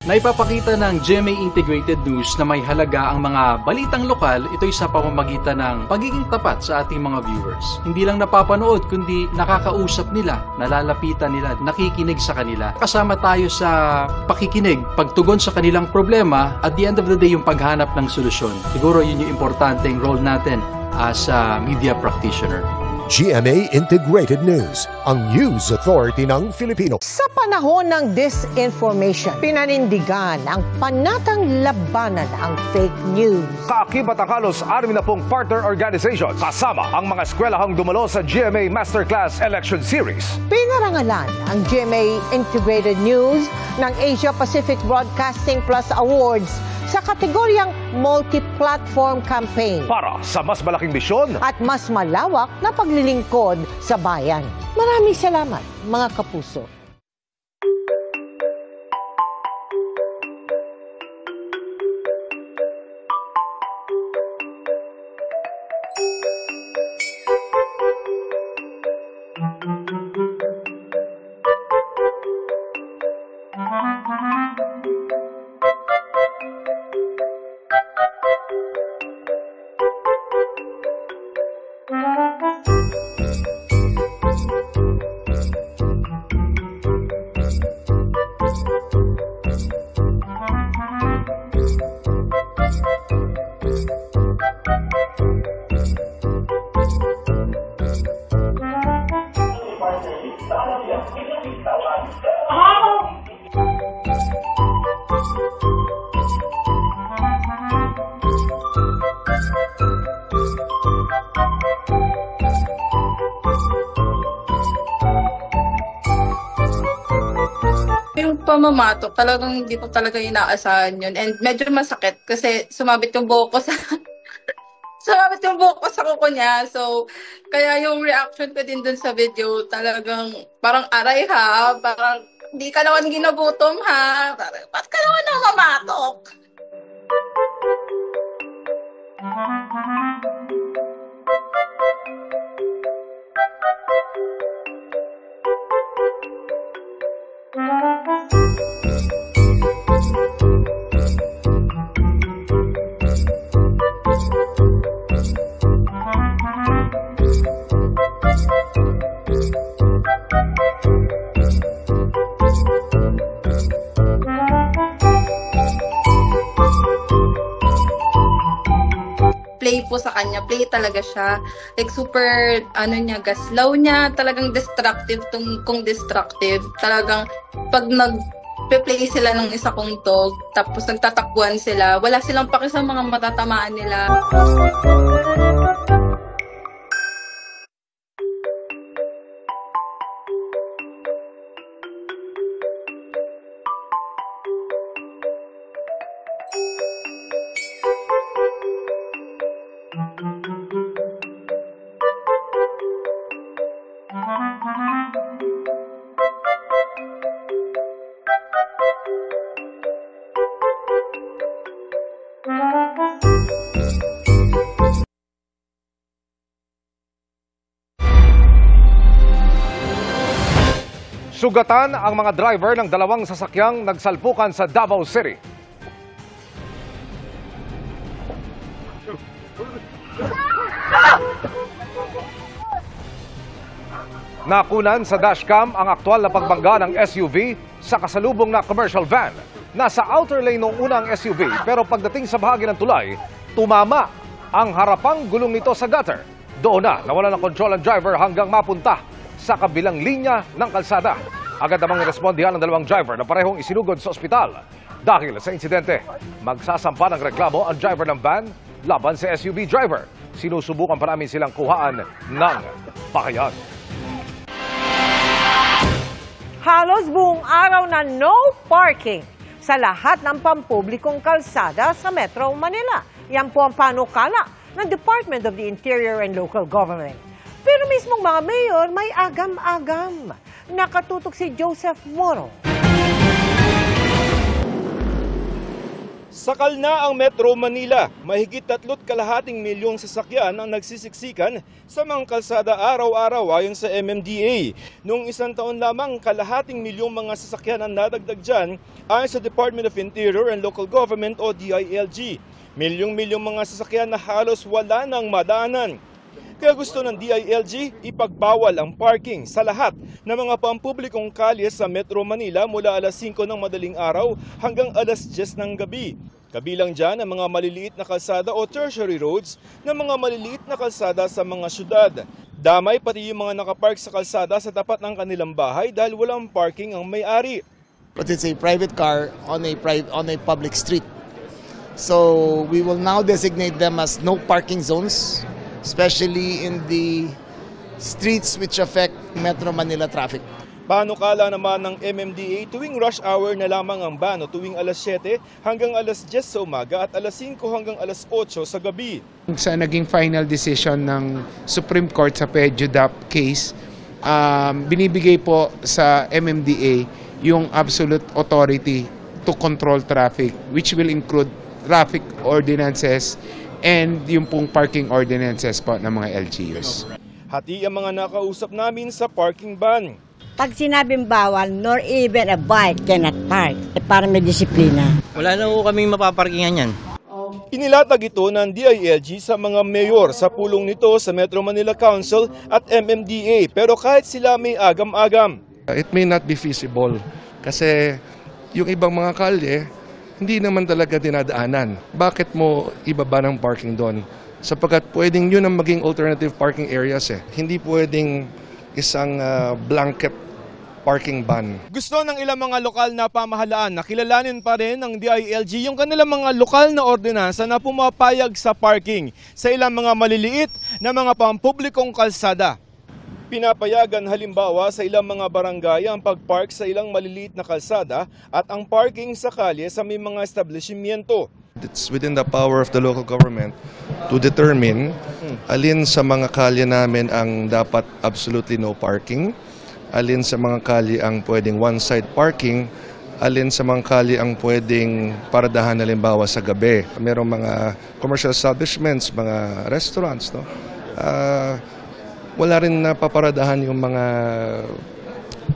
Naipapakita ng GMA Integrated News na may halaga ang mga balitang lokal, ito'y sa pamamagitan ng pagiging tapat sa ating mga viewers. Hindi lang napapanood, kundi nakakausap nila, nalalapitan nila, nakikinig sa kanila. Kasama tayo sa pakikinig, pagtugon sa kanilang problema, at the end of the day yung paghanap ng solusyon. Siguro yun yung importanteng role natin as a media practitioner. GMA Integrated News, ang news authority ng Filipino. Sa panahon ng disinformation, pinanindigan ang panatang labanan ang fake news. Kaakibat ang halos 60 partner organizations kasama ang mga eskwelahang dumalo sa GMA Masterclass Election Series. Pinarangalan ang GMA Integrated News ng Asia Pacific Broadcasting Plus Awards sa kategoryang Multi-Platform Campaign Para sa mas malaking misyon at mas malawak na paglilingkod sa bayan. Maraming salamat, mga kapuso. Yung pamamatok, talagang hindi ko talaga inaasahan yun. And medyo masakit kasi sumabit yung buhok ko sa kuko niya. So, kaya yung reaction ko din dun sa video, talagang parang aray ha, parang di ka naman ginugutom ha, ba't ka naman namamatok? Play po sa kanya, play talaga siya. Like super, gaslaw niya, talagang destructive kung destructive. Talagang pag nag-play sila ng isa kong dog, tapos nagtatakbuhan sila, wala silang paki sa mga matatamaan nila. Sugatan ang mga driver ng dalawang sasakyang nagsalpukan sa Davao City. Nakunan sa dashcam ang aktwal na pagbangga ng SUV sa kasalubong na commercial van. Nasa outer lane ng unang SUV pero pagdating sa bahagi ng tulay, tumama ang harapang gulong nito sa gutter. Doon na nawala ng kontrol ang driver hanggang mapunta sa kabilang linya ng kalsada. Agad namang respondihan ng dalawang driver na parehong isinugod sa ospital. Dahil sa insidente, magsasampa ng reklamo ang driver ng van laban sa SUV driver. Sinusubukan pa namin silang kuhaan ng pakayan. Halos buong araw na no parking sa lahat ng pampublikong kalsada sa Metro Manila. Yan po ang panukala ng Department of the Interior and Local Government. Pero mismong mga mayor may agam-agam. Nakatutok si Joseph Moro. Sakal na ang Metro Manila. Mahigit 3.2 milyong sasakyan ang nagsisiksikan sa mga kalsada araw-araw ayon sa MMDA. Noong isang taon lamang, 0.5 milyong mga sasakyan ang nadagdag dyan ayon sa Department of Interior and Local Government o DILG. Milyong-milyong mga sasakyan na halos wala nang madaanan. Kaya gusto ng DILG ipagbawal ang parking sa lahat ng mga pampublikong kalye sa Metro Manila mula alas 5 ng madaling araw hanggang alas 10 ng gabi. Kabilang dyan ang mga maliliit na kalsada o tertiary roads na mga maliliit na kalsada sa mga syudad. Damay pati yung mga nakapark sa kalsada sa tapat ng kanilang bahay dahil walang parking ang may-ari. But it's a private car on a public street. So we will now designate them as no parking zones, especially in the streets which affect Metro Manila traffic. Panukala naman ng MMDA tuwing rush hour na lamang ang bano tuwing alas 7 hanggang alas 10 sa umaga at alas 5 hanggang alas 8 sa gabi. Sa naging final decision ng Supreme Court sa PEJUDAP case, binibigay po sa MMDA yung absolute authority to control traffic, which will include traffic ordinances and yung pong parking ordinances po ng mga LGUs. Hati ang mga nakausap namin sa parking ban. Pag sinabing bawal, nor even a bike cannot park. Para may disiplina. Wala na po kaming mapaparkingan yan. Inilatag ito ng DILG sa mga mayor sa pulong nito sa Metro Manila Council at MMDA. Pero kahit sila may agam-agam. It may not be feasible kasi yung ibang mga kalye, hindi naman talaga dinadaanan. Bakit mo ibaba ng parking doon? Sapagkat pwedeng yun ang maging alternative parking areas eh. Hindi pwedeng isang blanket parking ban. Gusto ng ilang mga lokal na pamahalaan na kilalanin pa rin ng DILG yung kanilang mga lokal na ordinansa na pumapayag sa parking sa ilang mga maliliit na mga pampublikong kalsada. Pinapayagan halimbawa sa ilang mga barangay ang pagpark sa ilang maliliit na kalsada at ang parking sa kalye sa may mga establishmento. It's within the power of the local government to determine alin sa mga kalye namin ang dapat absolutely no parking, alin sa mga kalye ang pwedeng one-side parking, alin sa mga kalye ang pwedeng paradahan halimbawa sa gabi. Merong mga commercial establishments, mga restaurants, no? Wala rin napaparadahan yung mga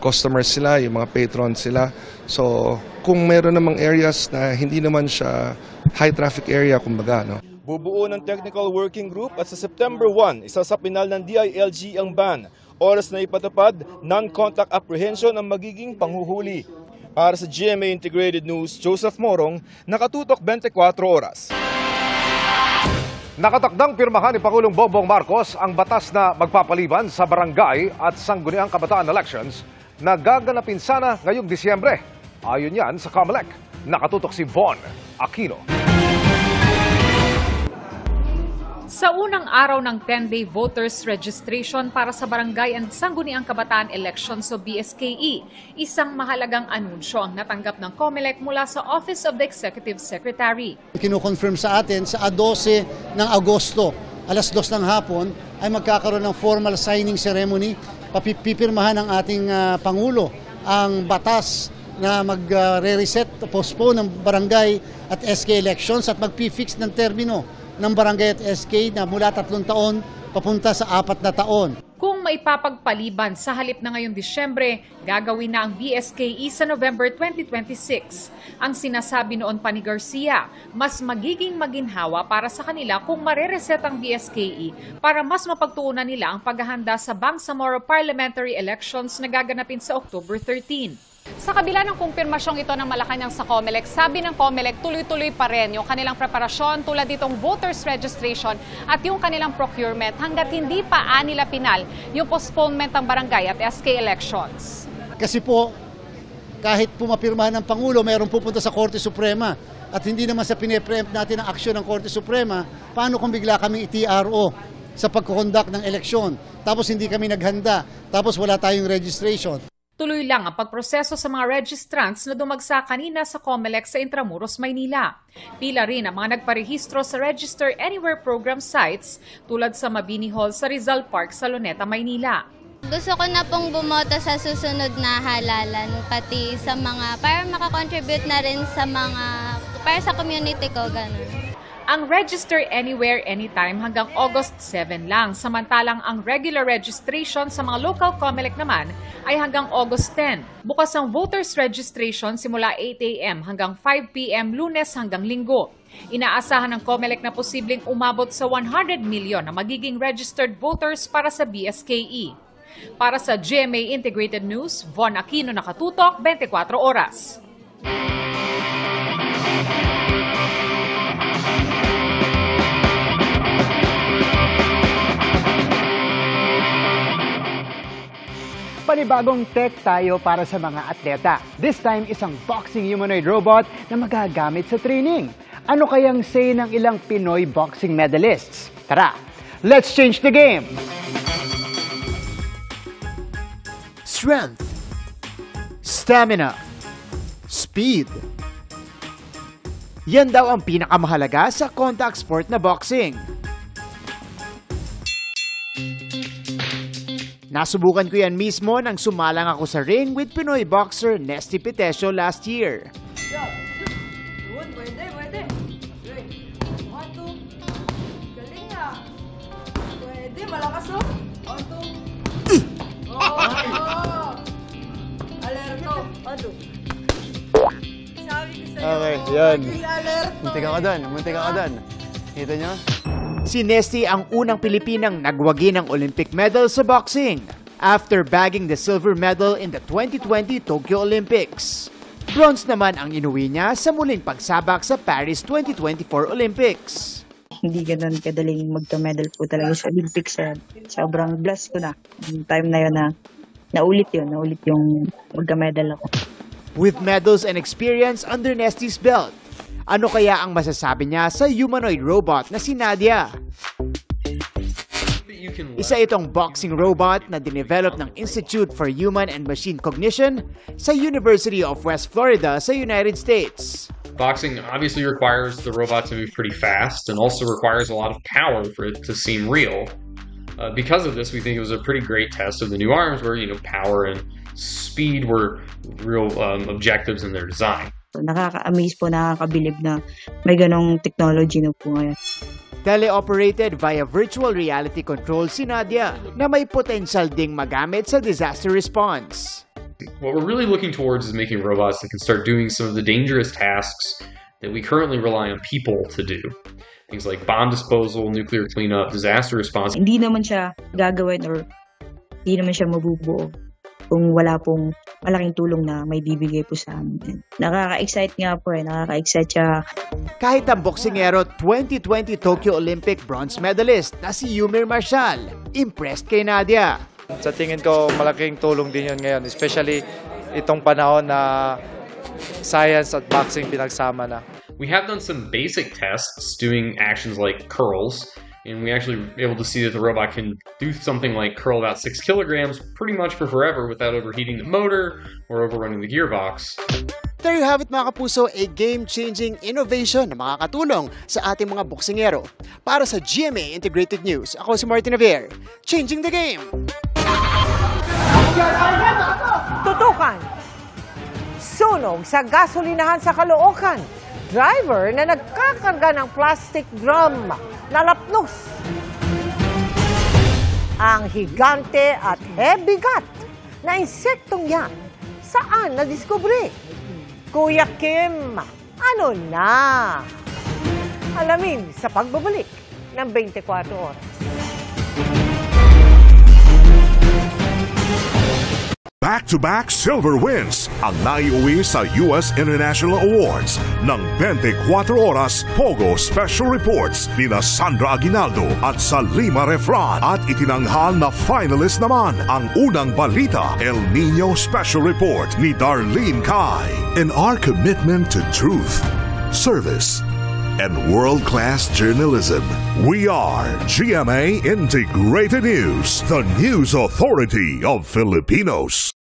customers sila, yung mga patrons sila. So, kung meron namang areas na hindi naman siya high traffic area, kumbaga, no? Bubuo ng technical working group at sa September 1, isa sa pinal ng DILG ang ban. Oras na ipatupad, non-contact apprehension ang magiging panghuhuli. Para sa GMA Integrated News, Joseph Morong, nakatutok 24 oras. Nakatakdang pirmahan ni Pangulong Bongbong Marcos ang batas na magpapaliban sa barangay at sangguniang kabataan elections na gaganapin sana ngayong Disyembre. Ayon yan sa COMELEC. Nakatutok si Von Aquino. Sa unang araw ng 10-day voters registration para sa Barangay and Sangguniang Kabataan Elections o BSKE, isang mahalagang anunsyo ang natanggap ng COMELEC mula sa Office of the Executive Secretary. Kinukonfirm sa atin sa 12 ng Agosto, alas 2 ng hapon, ay magkakaroon ng formal signing ceremony. Papipirmahan ng ating Pangulo ang batas na magre-reset o postpone ng barangay at SK elections at magpi-fix ng termino ng barangay at SK na mula 3 taon papunta sa 4 na taon. Kung maipapagpaliban sa halip na ngayong Disyembre, gagawin na ang BSKE sa November 2026. Ang sinasabi noon pa ni Garcia, mas magiging maginhawa para sa kanila kung marereset ang BSKE para mas mapagtuunan nila ang paghahanda sa Bangsamoro Parliamentary Elections na gaganapin sa October 13. Sa kabila ng kumpirmasyong ito ng Malacanang sa COMELEC, sabi ng COMELEC tuloy-tuloy pa rin yung kanilang preparasyon tulad ditong voters registration at yung kanilang procurement hanggat hindi pa nila pinal yung postponement ng barangay at SK elections. Kasi po, kahit pumapirmahan ng Pangulo, mayroong pupunta sa Korte Suprema at hindi naman sa pine-preempt natin ang aksyon ng Korte Suprema, paano kung bigla kaming i-TRO sa pagkukondak ng eleksyon, tapos hindi kami naghanda, tapos wala tayong registration. Tuloy lang ang pagproseso sa mga registrants na dumagsa kanina sa COMELEC sa Intramuros, Maynila. Pila rin ang mga nagparehistro sa Register Anywhere program sites tulad sa Mabini Hall sa Rizal Park sa Luneta, Maynila. Gusto ko na pong bumoto sa susunod na halalan, pati sa mga, para makakontribute na rin sa mga, para sa community ko, ganun. Ang Register Anywhere Anytime hanggang August 7 lang, samantalang ang regular registration sa mga local COMELEC naman ay hanggang August 10. Bukas ang voters registration simula 8 a.m. hanggang 5 p.m. Lunes hanggang Linggo. Inaasahan ng COMELEC na posibleng umabot sa 100 million na magiging registered voters para sa BSKE. Para sa GMA Integrated News, Von Aquino, nakatutok 24 oras. panibagong tech tayo para sa mga atleta. This time, isang boxing humanoid robot na magagamit sa training. Ano kayang say ng ilang Pinoy boxing medalists? Tara, let's change the game! Strength, stamina, speed. Yan daw ang pinakamahalaga sa contact sport na boxing. Nasubukan ko yan mismo nang sumalang ako sa ring with Pinoy boxer Nesty Petesio last year. Pwede. 1, 2. Galing na. Pwede, malakas o. 1, 2. Alerto. 1, 2. Sabi ko sa'yo. Okay, yan. Muntik ka doon. Kita nyo? Si Nesty ang unang Pilipinang nagwagi ng Olympic medal sa boxing after bagging the silver medal in the 2020 Tokyo Olympics. Bronze naman ang inuwi niya sa muling pagsabak sa Paris 2024 Olympics. Hindi ganun kadaling magka-medal po talaga sa Olympics. Sobrang blessed ko na. Yung time na yun na naulit yung magka-medal ako. With medals and experience under Nesty's belt, ano kaya ang masasabi niya sa humanoid robot na si Nadia? Isa itong boxing robot na dinevelop ng Institute for Human and Machine Cognition sa University of West Florida sa United States. Boxing obviously requires the robot to move pretty fast and also requires a lot of power for it to seem real. Because of this, we think it was a pretty great test of the new arms where, power and speed were real objectives in their design. Nakaka-amaze po, nakakabilib na may ganong technology na po ngayon. Teleoperated via virtual reality control si Nadia na may potential ding magamit sa disaster response. What we're really looking towards is making robots that can start doing some of the dangerous tasks that we currently rely on people to do. Things like bomb disposal, nuclear cleanup, disaster response. Hindi naman siya gagawin or hindi naman siya mabubuo kung wala pong malaking tulong na may bibigay po sa amin. Nakaka-excite nga po nakaka-excite siya. Kahit ang boksingero 2020 Tokyo Olympic bronze medalist na si Yumir Marshall, impressed kay Nadia. Sa tingin ko, malaking tulong din yun ngayon, especially itong panahon na science at boxing pinagsama na. We have done some basic tests doing actions like curls. And we actually were able to see that the robot can do something like curl about 6 kilograms pretty much for forever without overheating the motor or overrunning the gearbox. There you have it mga kapuso, a game-changing innovation na makakatulong sa ating mga boksingero. Para sa GMA Integrated News, ako si Martin Javier, changing the game! Tutukan! Sunog sa gasolinahan sa Caloocan. Driver na nagkakarga ng plastic drum nalapnos. Ang higante at hebigat na insektong yan, saan nadiskubre? Kuya Kim, ano na? Alamin sa pagbabalik ng 24 oras. Back-to-back silver wins ang naiuwi sa US International Awards ng 24 Oras Pogo Special Reports nina Sandra Aguinaldo at Salima Refran. At itinanghal na finalist naman ang unang balita El Nino Special Report ni Darlene Kai. In our commitment to truth, service, and world-class journalism, we are GMA Integrated News, the news authority of Filipinos.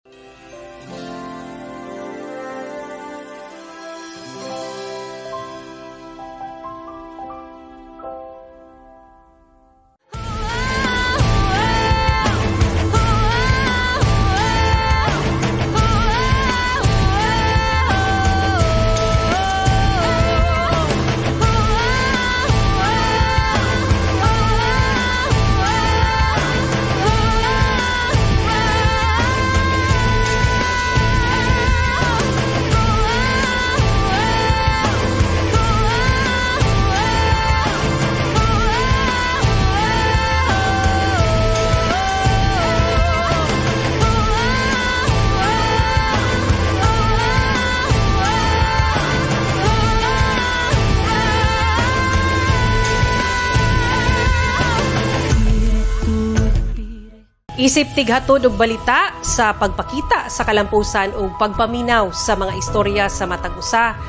Isip tighatod og balita sa pagpakita sa kalampusan o pagpaminaw sa mga istorya sa matag usa.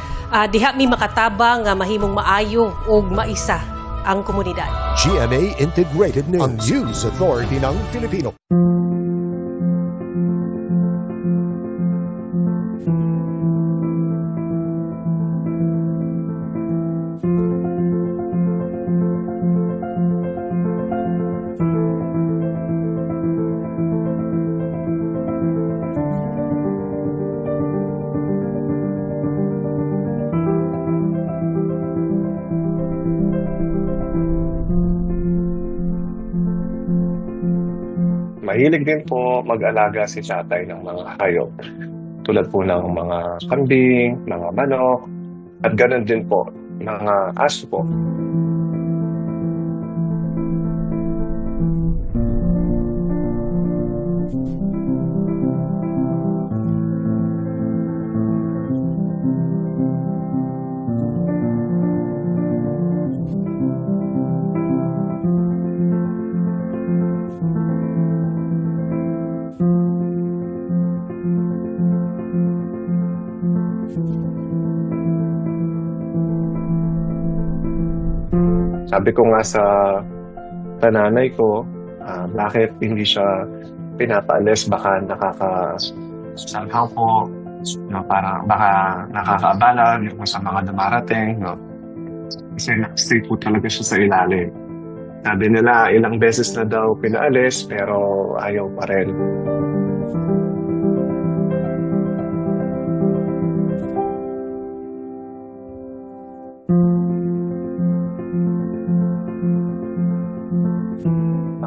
Diha mi makatabang nga mahimong maayo o maisa ang komunidad. GMA Integrated News, ang news authority ng Filipino. Mahilig din po mag-alaga si tatay ng mga hayop. Tulad po ng mga kambing, mga manok, at ganoon din po, mga aso po. Sabi ko nga sa nanay ko, bakit hindi siya pinapaalis, baka nakakasalhaw po, no, parang baka nakakaabala yung sa mga dumarating. No? Kasi nakastay po talaga siya sa ilalim. Sabi nila, ilang beses na daw pinaalis, pero ayaw pa rin.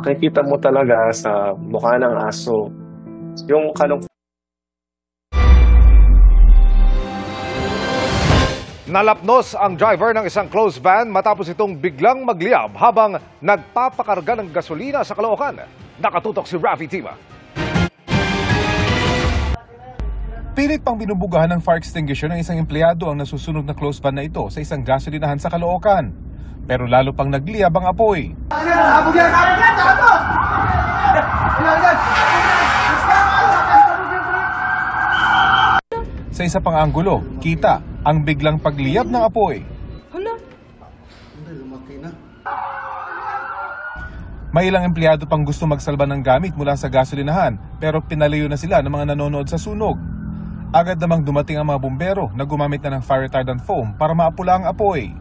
Makikita mo talaga sa mukha ng aso yung kalong. Nalapnos ang driver ng isang closed van matapos itong biglang magliyab habang nagpapakarga ng gasolina sa Caloocan. Nakatutok si Rafi Tima. Pilit pang binubugahan ng fire extinguisher ng isang empleyado ang nasusunog na closed van na ito sa isang gasolinahan sa Caloocan. Pero lalo pang nagliyab ang apoy. Sa isa pang anggulo, kita ang biglang pagliyab ng apoy. May ilang empleyado pang gusto magsalba ng gamit mula sa gasolinahan pero pinalayo na sila ng mga nanonood sa sunog. Agad namang dumating ang mga bumbero na gumamit na ng fire retardant foam para maapula ang apoy.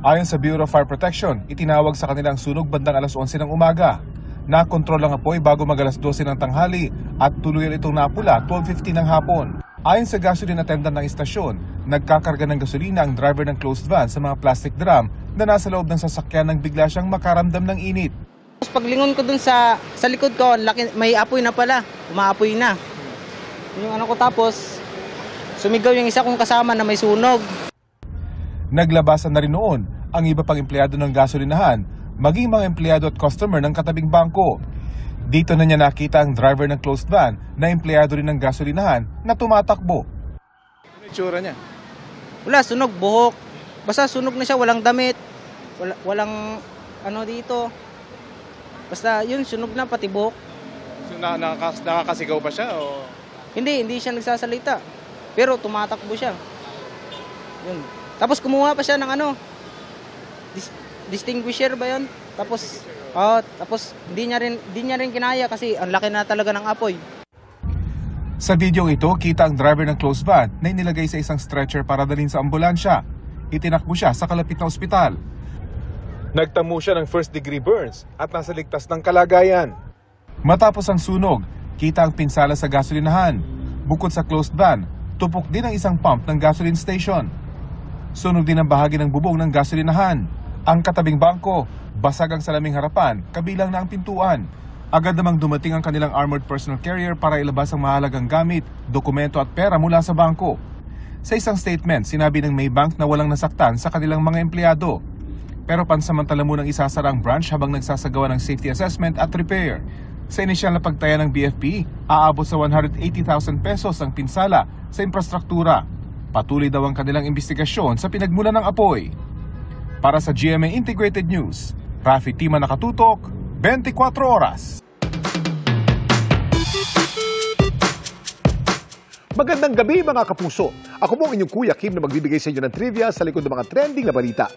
Ayon sa Bureau of Fire Protection, itinawag sa kanilang sunog bandang alas 11 ng umaga. Nakontrol ang apoy bago mag-alas 12 ng tanghali at tuluyan itong napula 12:50 ng hapon. Ayon sa gasoline attendant ng istasyon, nagkakarga ng gasolina ang driver ng closed van sa mga plastic drum na nasa loob ng sasakyan nang bigla siyang makaramdam ng init. Paglingon ko dun sa likod ko, may apoy na pala, umaapoy na. Yung ko tapos, sumigaw yung isa kong kasama na may sunog. Naglabasan na rin noon ang iba pang empleyado ng gasolinahan, maging mga empleyado at customer ng katabing bangko. Dito na niya nakita ang driver ng closed van na empleyado rin ng gasolinahan na tumatakbo. Ano itsura niya? Wala, sunog, buhok. Basta sunog na siya, walang damit, walang ano dito. Basta yun, sunog na pati buhok. So, nakakasigaw ba siya? O? Hindi siya nagsasalita. Pero tumatakbo siya. Yun. Tapos kumuha pa siya ng distinguisher ba yun? Tapos hindi niya rin kinaya kasi ang laki na talaga ng apoy. Sa video ito, kita ang driver ng closed van na inilagay sa isang stretcher para dalhin sa ambulansya. Itinakbo siya sa kalapit na ospital. Nagtamo siya ng first-degree burns at nasa ligtas ng kalagayan. Matapos ang sunog, kita ang pinsala sa gasolinahan. Bukod sa closed van, tupok din ang isang pump ng gasoline station. Sunog din ang bahagi ng bubong ng gasolinahan. Ang katabing bangko, basag ang salaming harapan, kabilang na ang pintuan. Agad namang dumating ang kanilang armored personal carrier para ilabas ang mahalagang gamit, dokumento at pera mula sa bangko. Sa isang statement, sinabi ng Maybank na walang nasaktan sa kanilang mga empleyado. Pero pansamantala munang isasara ang branch habang nagsasagawa ng safety assessment at repair. Sa inisyal na pagtaya ng BFP, aabot sa 180,000 pesos ang pinsala sa infrastruktura. Patuloy daw ang kanilang investigasyon sa pinagmulan ng apoy. Para sa GMA Integrated News, Rafi Tima, nakatutok, 24 oras. Magandang gabi mga kapuso. Ako po ang inyong Kuya Kim na magbibigay sa inyo ng trivia sa likod ng mga trending na balita.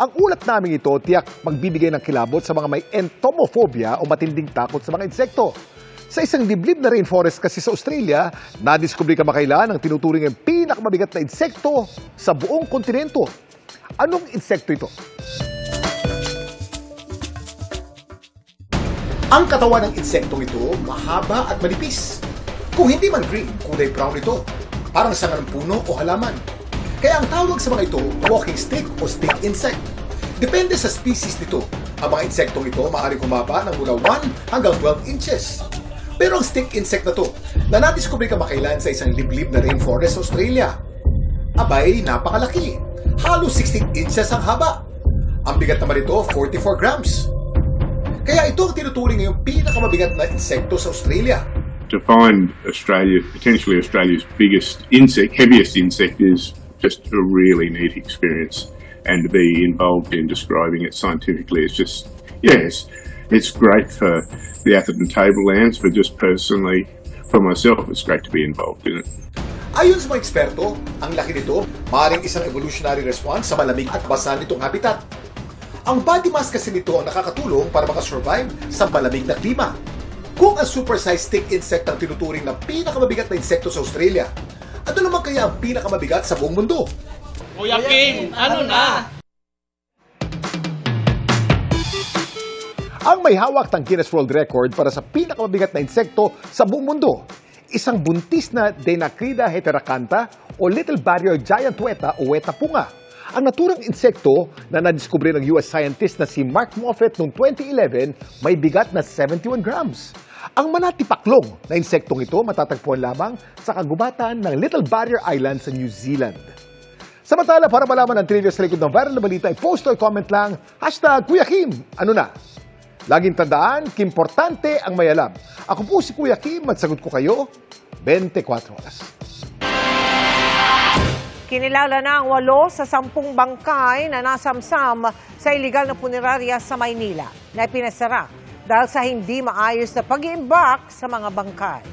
Ang ulat namin ito tiyak magbibigay ng kilabot sa mga may entomophobia o matinding takot sa mga insekto. Sa isang liblib na rainforest kasi sa Australia, nadiskubre kamakailan ang tinuturing ang pinakamabigat na insekto sa buong kontinento. Anong insekto ito? Ang katawan ng insektong ito mahaba at manipis. Kung hindi man green, kulay brown ito. Parang sanga ng puno o halaman. Kaya ang tawag sa mga ito, walking stick o stick insect. Depende sa species nito. Ang mga insektong ito maaaring kumaba ng mula 1 hanggang 12 inches. Pero ang stick insect na to, na nadiskubre kamakailan sa isang liblib na rainforest sa Australia, abay napakalaki. Halos 16 inches ang haba. Ang bigat naman ito, 44 grams. Kaya ito ang tinuturing ngayong pinakamabigat na insekto sa Australia. To find potentially Australia's biggest insect, heaviest insect, is just a really neat experience. And to be involved in describing it scientifically is just, yes, it's great for the Atherton Tablelands, but just personally, for myself, it's great to be involved in it. Ayon sa mga eksperto, ang laki nito maaaring isang evolutionary response sa malamig at basa nitong habitat. Ang body mass kasi nito ang nakakatulong para makasurvive sa malamig na klima. Kung ang super-sized stick insect ang tinuturing na pinakamabigat na insekto sa Australia, ano naman kaya ang pinakamabigat sa buong mundo? Kuya Kim, ano na? Ang may hawak ng Guinness World Record para sa pinakamabigat na insekto sa buong mundo, isang buntis na Denacrida heteracantha o Little Barrier Giant Weta o Weta punga. Ang naturang insekto na nadiskubre ng US scientist na si Mark Moffett noong 2011 may bigat na 71 grams. Ang manatipaklong na insektong ito matatagpuan lamang sa kagubatan ng Little Barrier Island sa New Zealand. Samantala, para malaman ang trivia sa likod ng viral na balita, i-post o i-comment lang, #Kuya Kim, ano na? Laging tandaan, kimportante ang may alam. Ako po si Kuya Kim at sagot ko kayo 24 oras. Kinilala na ang 8 sa 10 bangkay na nasamsam sa iligal na punerarya sa Maynila na ipinasara dahil sa hindi maayos na pag-iimbak sa mga bangkay.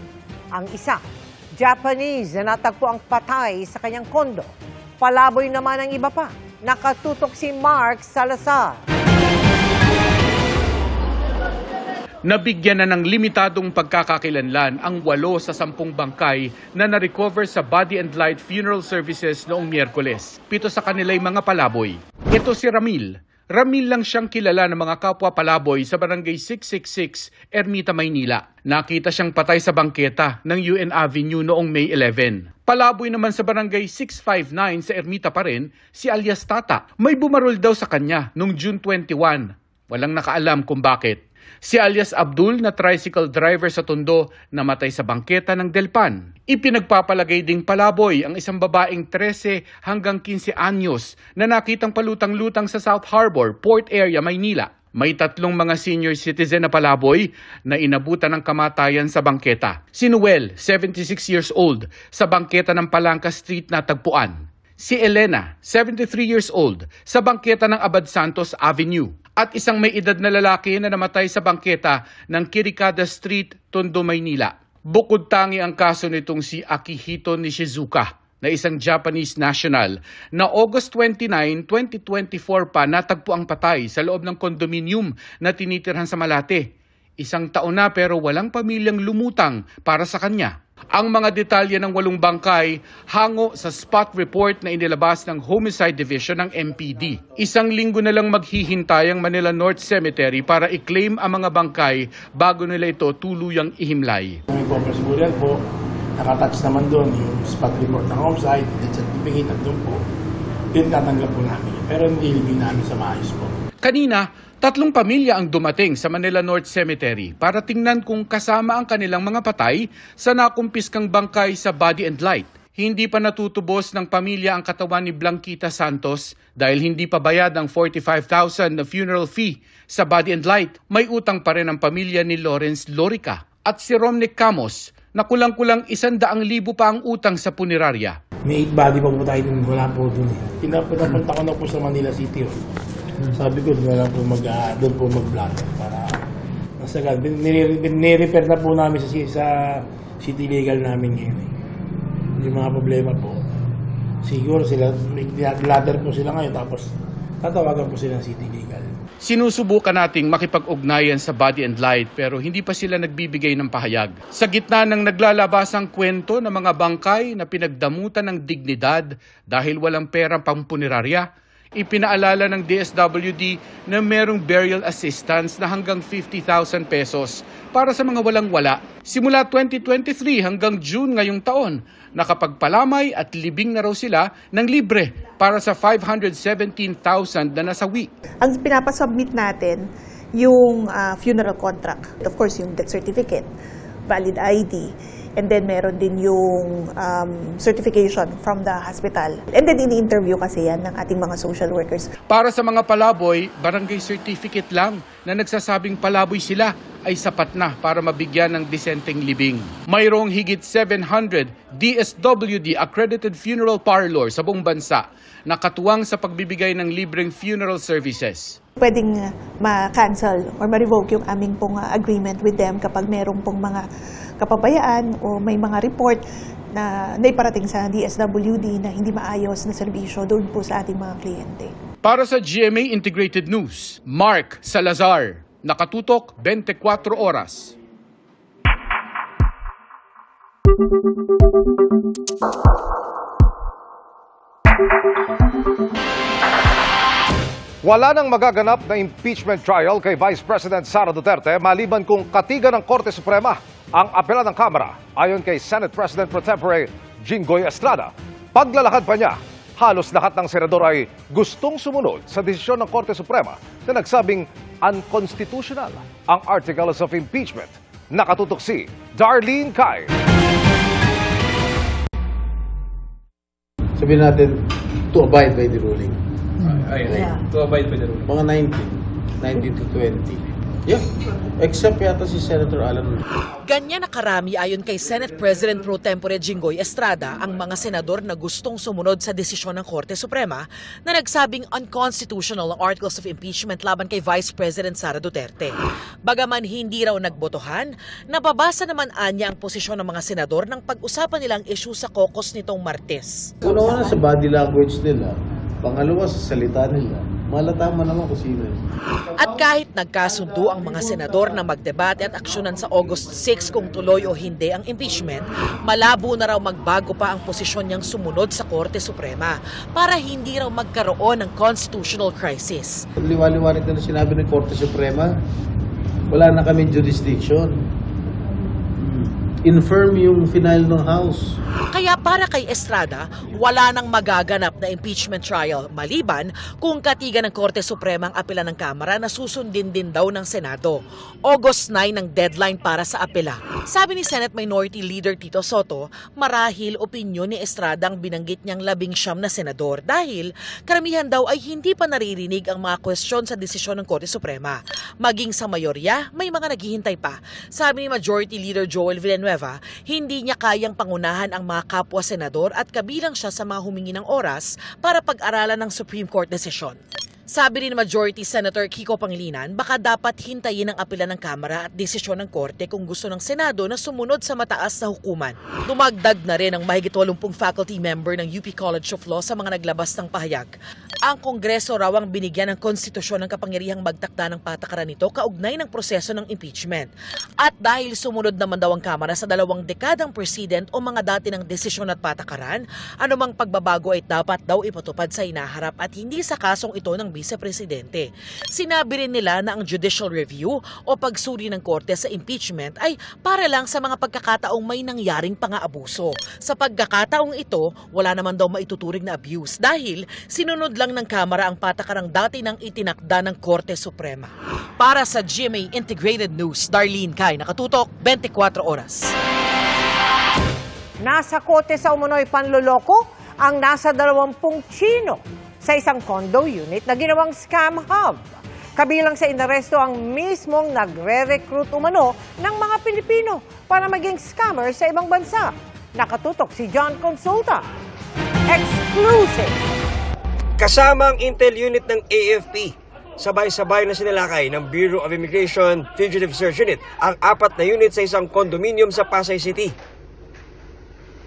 Ang isa, Japanese na natagpo ang patay sa kanyang kondo. Palaboy naman ang iba pa. Nakatutok si Mark Salazar. Nabigyan na ng limitadong pagkakakilanlan ang 8 sa 10 bangkay na na-recover sa Body and Light Funeral Services noong Miyerkules. 7 sa kanila'y mga palaboy. Ito si Ramil. Ramil lang siyang kilala ng mga kapwa palaboy sa Barangay 666, Ermita, Maynila. Nakita siyang patay sa bangketa ng UN Avenue noong May 11. Palaboy naman sa Barangay 659 sa Ermita pa rin, si alias Tata. May bumarol daw sa kanya noong June 21. Walang nakaalam kung bakit. Si alias Abdul na tricycle driver sa Tondo namatay sa bangketa ng Delpan. Ipinagpapalagay ding palaboy ang isang babaeng 13 hanggang 15 anyos na nakitang palutang-lutang sa South Harbor, Port Area, Maynila. May 3 mga senior citizen na palaboy na inabutan ng kamatayan sa bangketa. Si Noel, 76 years old, sa bangketa ng Palangka Street natagpuan. Si Elena, 73 years old, sa bangketa ng Abad Santos Avenue. At isang may edad na lalaki na namatay sa bangketa ng Kirikada Street, Tondo, Maynila. Bukod tangi ang kaso nitong si Akihito Nishizuka, na isang Japanese national, na August 29, 2024 pa natagpo ang patay sa loob ng kondominium na tinitirhan sa Malate. 1 taon na pero walang pamilyang lumutang para sa kanya. Ang mga detalye ng 8 bangkay hango sa spot report na inilabas ng Homicide Division ng MPD. 1 linggo na lang maghihintay ang Manila North Cemetery para i-claim ang mga bangkay bago nila ito tuluyang ihimlay. May pagkasiguran po, nakatouch naman doon yung spot report ng homicide, death certificate at doon po, yun tatanggap po namin. Pero hindi libing namin sa maayos po. Kanina, 3 pamilya ang dumating sa Manila North Cemetery para tingnan kung kasama ang kanilang mga patay sa nakumpiskang bangkay sa Body and Light. Hindi pa natutubos ng pamilya ang katawan ni Blanquita Santos dahil hindi pa bayad ang 45,000 na funeral fee sa Body and Light. May utang pa rin ang pamilya ni Lawrence Lorica at si Romnick Camos na kulang-kulang 100,000 pa ang utang sa punerarya. May 8 body pa po tayo dun, wala po dun. Pinapunta ko na po sa Manila City. Sabi ko, doon po mag-blatter para nasagad. Nire-repair na po namin sa city legal namin ngayon. yung mga problema po. Siguro sila, may ladder po sila ngayon, tapos tatawagan po sila ng City Legal. Sinusubukan nating makipag-ugnayan sa Body and Light pero hindi pa sila nagbibigay ng pahayag. Sa gitna ng naglalabasang kwento ng mga bangkay na pinagdamutan ng dignidad dahil walang perang pampunerarya, ipinaalala ng DSWD na merong burial assistance na hanggang 50,000 pesos para sa mga walang-wala. Simula 2023 hanggang June ngayong taon, nakapagpalamay at libing na raw sila ng libre para sa 517,000 na nasawi. Ang pinapasubmit natin, yung funeral contract, of course yung death certificate, valid ID, and then meron din yung certification from the hospital. And then ini-interview kasi yan ng ating mga social workers. Para sa mga palaboy, barangay certificate lang na nagsasabing palaboy sila ay sapat na para mabigyan ng disenteng libing. Mayroong higit 700 DSWD accredited funeral parlor sa buong bansa na katuwang sa pagbibigay ng libreng funeral services. Pwedeng ma-cancel or ma-revoke yung aming pong agreement with them kapag merong pong mga kapabayaan o may mga report na naiparating sa DSWD na hindi maayos na serbisyo doon po sa ating mga kliyente. Para sa GMA Integrated News, Mark Salazar, nakatutok 24 oras. Wala nang magaganap na impeachment trial kay Vice President Sara Duterte maliban kung katigan ng Korte Suprema ang apela ng Kamara. Ayon kay Senate President Pro Tempore Jinggoy Estrada, paglalakad pa niya, halos lahat ng senador ay gustong sumunod sa desisyon ng Korte Suprema na nagsabing unconstitutional ang Articles of Impeachment. Nakatutok si Darlene Kai. Sabihin natin, to abide by the ruling. To abide by the ruling. Mga 19 to 20. Yeah, except yata si Senator Alan. Ganyan na karami ayon kay Senate President Pro Tempore Jinggoy Estrada ang mga senador na gustong sumunod sa desisyon ng Korte Suprema na nagsabing unconstitutional ang Articles of Impeachment laban kay Vice President Sara Duterte. Bagaman hindi raw nagbotohan, nababasa naman anya ang posisyon ng mga senador nang pag-usapan nilang issue sa caucus nitong Martes. Una sa body language nila, pangalawa sa salita nila. Malatama naman kung sino. At kahit nagkasundo ang mga senador na magdebate at aksyonan sa August 6 kung tuloy o hindi ang impeachment, malabo na raw magbago pa ang posisyon niyang sumunod sa Korte Suprema para hindi raw magkaroon ng constitutional crisis. Liwaliwanag na sinabi ng Korte Suprema, wala na kami jurisdiction. Infirm yung final ng House. Kaya para kay Estrada, wala nang magaganap na impeachment trial maliban kung katigan ng Korte Suprema ang apela ng Kamara na susundin din daw ng Senado. August 9 ang deadline para sa apela. Sabi ni Senate Minority Leader Tito Soto, marahil opinyon ni Estrada ang binanggit niyang 19 na senador dahil karamihan daw ay hindi pa naririnig ang mga kwestiyon sa desisyon ng Korte Suprema. Maging sa mayorya, may mga naghihintay pa. Sabi ni Majority Leader Joel Villanueva, hindi niya kayang pangunahan ang mga kapwa senador at kabilang siya sa mga humingi ng oras para pag-aralan ng Supreme Court desisyon. Sabi rin Majority Senator Kiko Pangilinan, baka dapat hintayin ang apela ng Kamara at desisyon ng Korte kung gusto ng Senado na sumunod sa mataas na hukuman. Dumagdag na rin ang mahigit 80 faculty member ng UP College of Law sa mga naglabas ng pahayag. Ang Kongreso raw ang binigyan ng konstitusyon ng kapangyarihang magtakda ng patakaran nito kaugnay ng proseso ng impeachment. At dahil sumunod naman daw ang Kamara sa 2 dekadang president o mga dati ng desisyon at patakaran, anumang pagbabago ay dapat daw ipatupad sa inaharap at hindi sa kasong ito ng Vice-Presidente. Sinabi rin nila na ang judicial review o pagsuri ng Korte sa impeachment ay para lang sa mga pagkakataong may nangyaring pang-aabuso. Sa pagkakataong ito, wala naman daw maituturing na abuse dahil sinunod lang ng Kamara ang patakarang dati ng itinakda ng Korte Suprema. Para sa GMA Integrated News, Darlene Kai, nakatutok 24 oras. Nasa kote sa umunoy panloloko ang nasa 20 Chino sa isang condo unit na ginawang scam hub. Kabilang sa inaresto ang mismong nagre-recruit umano ng mga Pilipino para maging scammer sa ibang bansa. Nakatutok si John Consulta. Exclusive! Kasama ang intel unit ng AFP. Sabay-sabay na sinalakay ng Bureau of Immigration Fugitive Search Unit ang 4 na unit sa isang condominium sa Pasay City.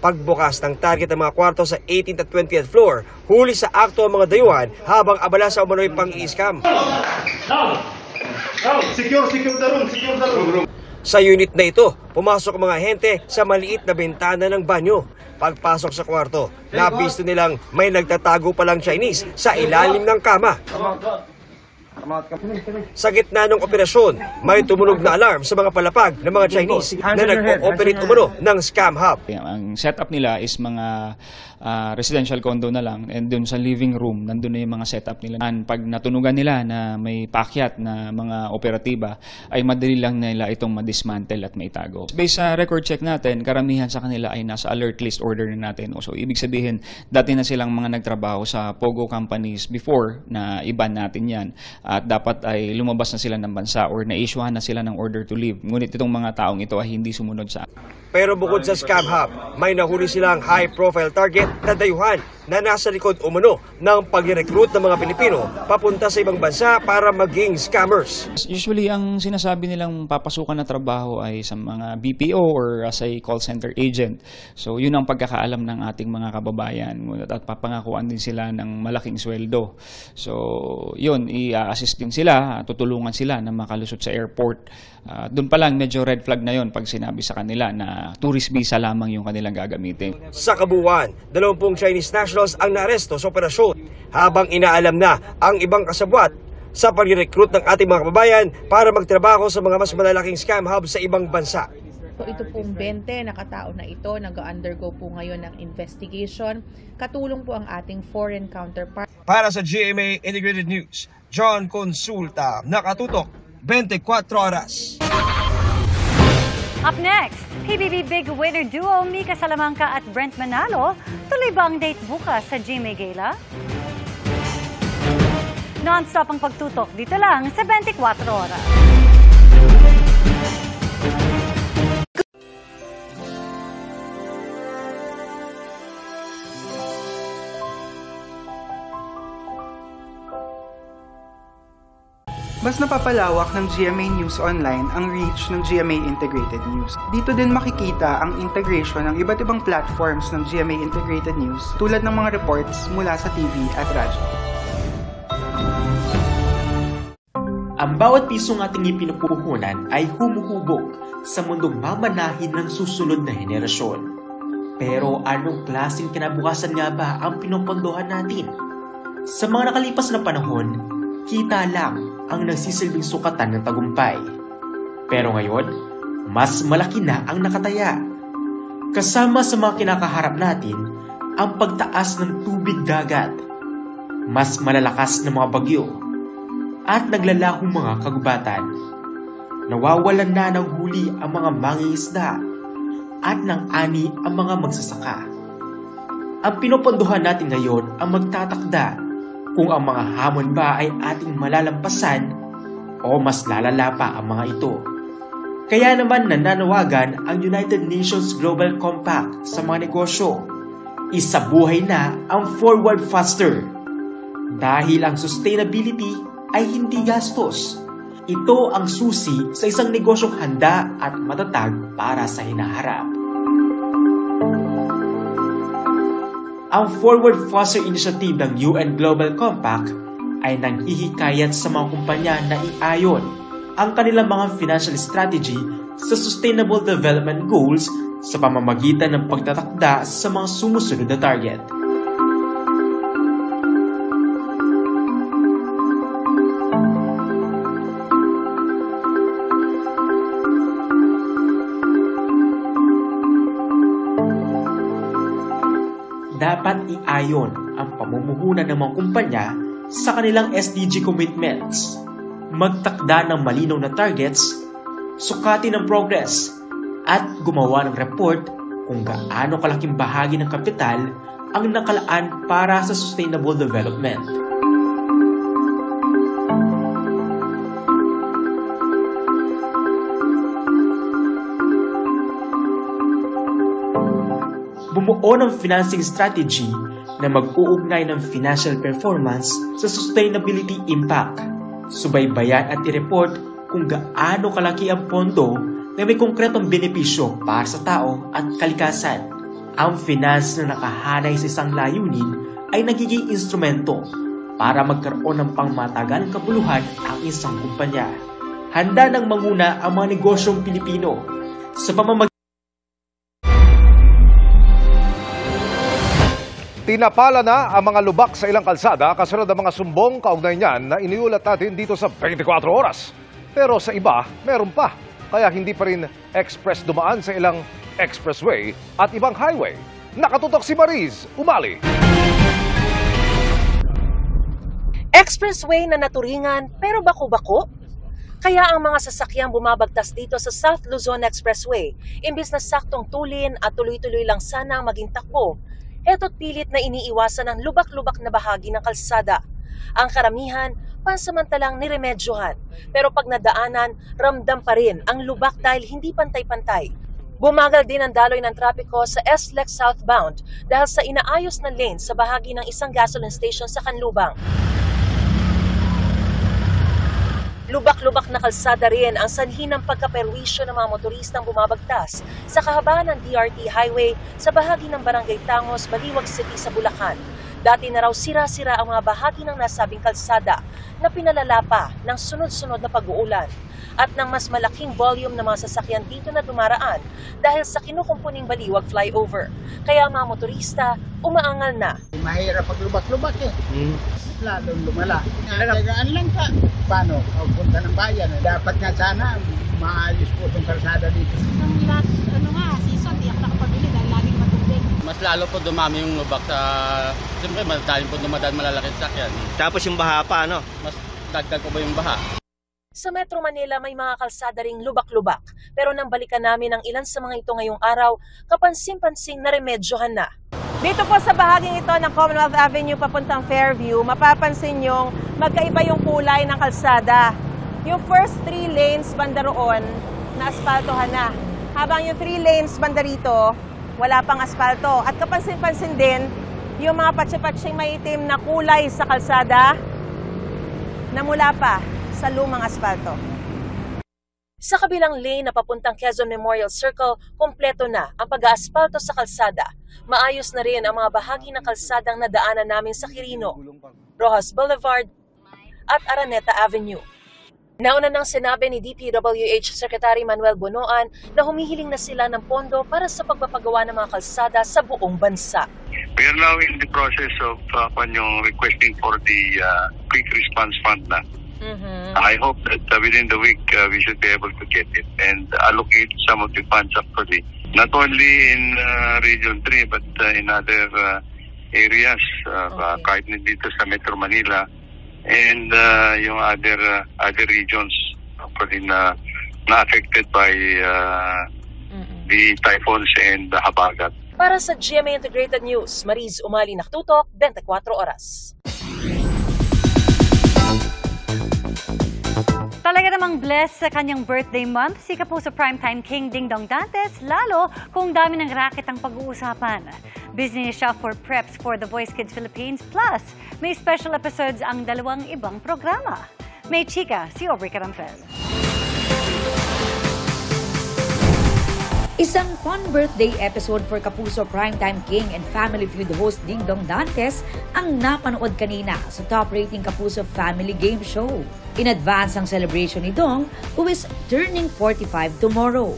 Pagbukas ng target ng mga kwarto sa 18th at 20th floor, huli sa akto ang mga dayuhan habang abala sa umano'y pang-i-scam. Secure the room. Sa unit na ito, pumasok ang mga ahente sa maliit na bintana ng banyo. Pagpasok sa kwarto, nabisto nilang may nagtatago palang Chinese sa ilalim ng kama. Sa gitna ng operasyon, may tumunog na alarm sa mga palapag ng mga Chinese na nag-ooperate umano ng scam hub. Ang setup nila is mga residential condo na lang, and dun sa living room, nandun na yung mga setup nila. Pag natunugan nila na may pakyat na mga operatiba, ay madali lang nila itong madismantle at maitago. Based sa record check natin, karamihan sa kanila ay nasa alert list order na natin. So ibig sabihin, dati na silang mga nagtrabaho sa POGO companies before na iban natin yan. At dapat ay lumabas na sila ng bansa or na-issuehan na sila ng order to leave. Ngunit itong mga taong ito ay hindi sumunod sa. Pero bukod sa scam hub, may nahuli silang high-profile target na dayuhan na nasa likod umano ng pag-recruit ng mga Pilipino papunta sa ibang bansa para maging scammers. Usually, ang sinasabi nilang papasukan na trabaho ay sa mga BPO or as a call center agent. So, yun ang pagkakaalam ng ating mga kababayan at papangakuan din sila ng malaking sweldo. So, yun, i-assist din sila, tutulungan sila na makalusot sa airport. Doon pa lang medyo red flag na yun pag sinabi sa kanila na tourist visa lamang yung kanilang gagamitin. Sa kabuuan, 20 Chinese nationals ang naaresto sa operasyon habang inaalam na ang ibang kasabwat sa pag-recruit ng ating mga kababayan para magtrabaho sa mga mas malalaking scam hub sa ibang bansa. So ito pong 20 na katao na ito nag-undergo po ngayon ng investigation. Katulong po ang ating foreign counterpart. Para sa GMA Integrated News, John Consulta, nakatutok 24 oras. Up next, PBB Big Winner Duo Mika Salamanca at Brent Manalo. Tuloy ba ang date bukas sa GMA Gala? Non-stop ang pagtutok dito lang sa 24 oras. Mas napapalawak ng GMA News Online ang reach ng GMA Integrated News. Dito din makikita ang integration ng iba't ibang platforms ng GMA Integrated News tulad ng mga reports mula sa TV at radyo. Ang bawat pisong ating ipinupuhunan ay humuhubog sa mundong mamanahin ng susunod na henerasyon. Pero anong klaseng kinabukasan nga ba ang pinupondohan natin? Sa mga nakalipas na panahon, kita lang ang nagsisilbing sukatan ng tagumpay. Pero ngayon, mas malaki na ang nakataya. Kasama sa mga kinakaharap natin ang pagtaas ng tubig dagat, mas malalakas na mga bagyo, at naglalahong mga kagubatan. Nawawalan na ng huli ang mga mangingisda at ng ani ang mga magsasaka. Ang pinupondohan natin ngayon ang magtatakda kung ang mga hamon ba ay ating malalampasan o mas lalala pa ang mga ito. Kaya naman nananawagan ang United Nations Global Compact sa mga negosyo. Isabuhay na ang Forward Faster. Dahil ang sustainability ay hindi gastos. Ito ang susi sa isang negosyong handa at matatag para sa hinaharap. Ang Forward Faster Initiative ng UN Global Compact ay nanghihikayat sa mga kumpanya na iayon ang kanilang mga financial strategy sa Sustainable Development Goals sa pamamagitan ng pagtatakda sa mga sumusunod na target. Dapat iayon ang pamumuhunan ng mga kumpanya sa kanilang SDG commitments, magtakda ng malinaw na targets, sukatin ang progress, at gumawa ng report kung gaano kalaking bahagi ng kapital ang nakalaan para sa sustainable development. Bumuo ng financing strategy na mag-uugnay ng financial performance sa sustainability impact. Subaybayan at i-report kung gaano kalaki ang pondo na may konkretong benepisyo para sa tao at kalikasan. Ang finance na nakahanay sa isang layunin ay nagiging instrumento para magkaroon ng pangmatagalang kabuluhan ang isang kumpanya. Handa nang manguna ang mga negosyong Pilipino sa pamamagitan. Tinapala na ang mga lubak sa ilang kalsada kasunod ng mga sumbong kaugnay niyan na iniulat natin dito sa 24 oras. Pero sa iba, meron pa. Kaya hindi pa rin express dumaan sa ilang expressway at ibang highway. Nakatutok si Mariz Umali. Expressway na naturingan pero bako-bako? Kaya ang mga sasakyang bumabagtas dito sa South Luzon Expressway, imbis na saktong tulin at tuloy-tuloy lang sana ang maging takbo, eto't pilit na iniiwasan ang lubak-lubak na bahagi ng kalsada. Ang karamihan, pansamantalang niremedyohan. Pero pag nadaanan, ramdam pa rin ang lubak dahil hindi pantay-pantay. Bumagal din ang daloy ng trapiko sa SLEX southbound dahil sa inaayos na lane sa bahagi ng isang gasoline station sa Canlubang. Lubak-lubak na kalsada rin ang sanhi ng pagkaperwisyo ng mga motoristang bumabagtas sa kahabaan ng DRT Highway sa bahagi ng Barangay Tangos, Baliwag City sa Bulacan. Dati na raw sira-sira ang mga bahagi ng nasabing kalsada na pinalala pa ng sunod-sunod na pag-uulan at ng mas malaking volume ng mga sasakyan dito na dumaraan dahil sa kinukumpuning Baliwag flyover. Kaya mga motorista umaangal na. Mahirap pag lubak-lubak eh. Lalong lumala. Nagagaan lang ka. Paano? Punta ng bayan. Dapat nga sana maayos po itong kalsada dito. Nung last season, di ako nakapabili dahil laging matubig. Mas lalo po dumami yung lubak sa... Siyempre, madaling po dumadaan malalaking sakyan. Tapos yung baha pa, ano? Mas dagdag po ba yung baha? Sa Metro Manila may mga kalsada ring lubak-lubak. Pero nang balikan namin ang ilan sa mga ito ngayong araw, kapansin-pansing na remedyohan na. Dito po sa bahaging ito ng Commonwealth Avenue papuntang Fairview, mapapansin nyong magkaiba yung kulay ng kalsada. Yung first 3 lanes banda roon, na aspaltohan na. Habang yung 3 lanes banda rito, wala pang aspalto. At kapansin-pansin din, yung mga patsi-patsing maitim na kulay sa kalsada, na mula pa sa lumang aspalto. Sa kabilang lane na papuntang Quezon Memorial Circle, kompleto na ang pag-aaspalto sa kalsada. Maayos na rin ang mga bahagi ng kalsadang nadaanan namin sa Quirino, Rojas Boulevard at Araneta Avenue. Nauna nang sinabi ni DPWH Secretary Manuel Bonoan na humihiling na sila ng pondo para sa pagpapagawa ng mga kalsada sa buong bansa. We are now in the process of requesting for the quick response fund na. I hope that within the week we should be able to get it and allocate some of the funds actually, not only in Region 3 but in other areas, kahit dito sa Metro Manila and yung other regions actually na affected by the typhoons and the habagat. Para sa GMA Integrated News, Mariz Umali, Nakatutok, 24 Oras. Talaga namang blessed sa kanyang birthday month si Kapuso Primetime King Ding Dong Dantes, lalo kung dami ng racket ang pag-uusapan. Busy siya for preps for The Voice Kids Philippines, plus may special episodes ang 2 ibang programa. May chika si Aubrey Carampel. Isang fun birthday episode for Kapuso Primetime King and Family Feud host Ding Dong Dantes ang napanood kanina sa top-rating Kapuso Family Game Show. In advance ang celebration ni Dong, who is turning 45 tomorrow.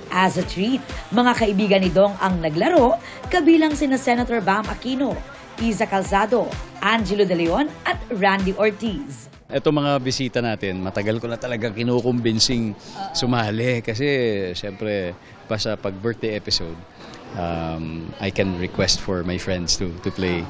As a treat, mga kaibigan ni Dong ang naglaro, kabilang sina Senator Bam Aquino, Iza Calzado, Angelo De Leon at Randy Ortiz. Ito mga bisita natin, matagal ko na talaga kinukumbinsing sumali kasi siyempre pa sa pag-birthday episode, I can request for my friends to play.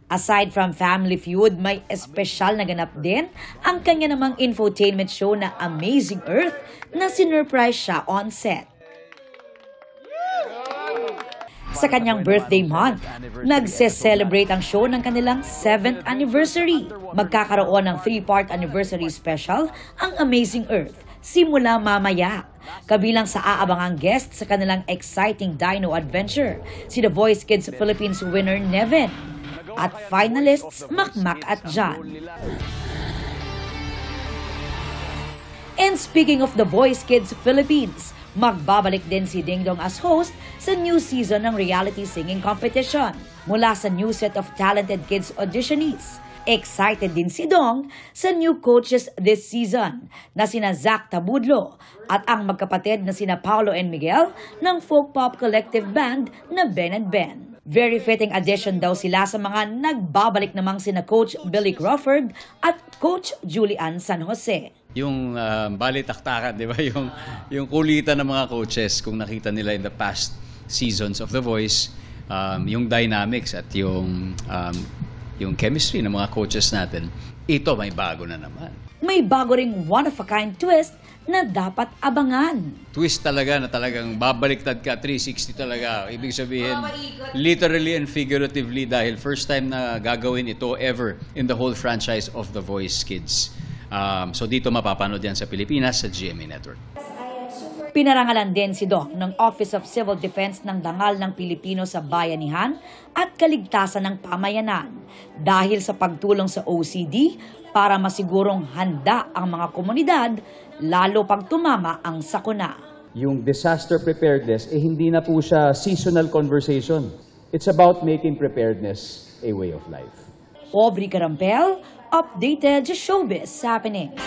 Aside from Family Feud, may espesyal na ganap din ang kanya namang infotainment show na Amazing Earth na sinurprise siya on set. Sa kanyang birthday month, nagse-celebrate ang show ng kanilang 7th anniversary. Magkakaroon ng 3-part anniversary special ang Amazing Earth simula mamaya. Kabilang sa aabangang guest sa kanilang exciting dino adventure, si The Voice Kids Philippines winner Nevin at finalists Makmak at John. And speaking of The Voice Kids Philippines, Magbabalik din si Dingdong as host sa new season ng reality singing competition mula sa new set of talented kids auditionees. Excited din si Dong sa new coaches this season na sina Zach Tabudlo at ang magkapatid na sina Paolo and Miguel ng folk pop collective band na Ben and Ben. Very fitting addition daw sila sa mga nagbabalik namang sina Coach Billy Crawford at Coach Julian San Jose. Yung balitaktakan, di ba? Yung kulitan ng mga coaches kung nakita nila in the past seasons of The Voice, yung dynamics at yung chemistry ng mga coaches natin, ito may bago na naman. May bago ring one-of-a-kind twist na dapat abangan. Twist talaga na talagang babaliktad ka, 360 talaga. Ibig sabihin, literally and figuratively dahil first time na gagawin ito ever in the whole franchise of The Voice Kids. So dito mapapanood yan sa Pilipinas sa GMA Network. Pinarangalan din si Dong ng Office of Civil Defense ng Dangal ng Pilipino sa Bayanihan at Kaligtasan ng Pamayanan dahil sa pagtulong sa OCD para masigurong handa ang mga komunidad lalo pag tumama ang sakuna. Yung disaster preparedness, hindi na po siya seasonal conversation. It's about making preparedness a way of life. Aubrey Carampel, updated sa Showbiz Happenings.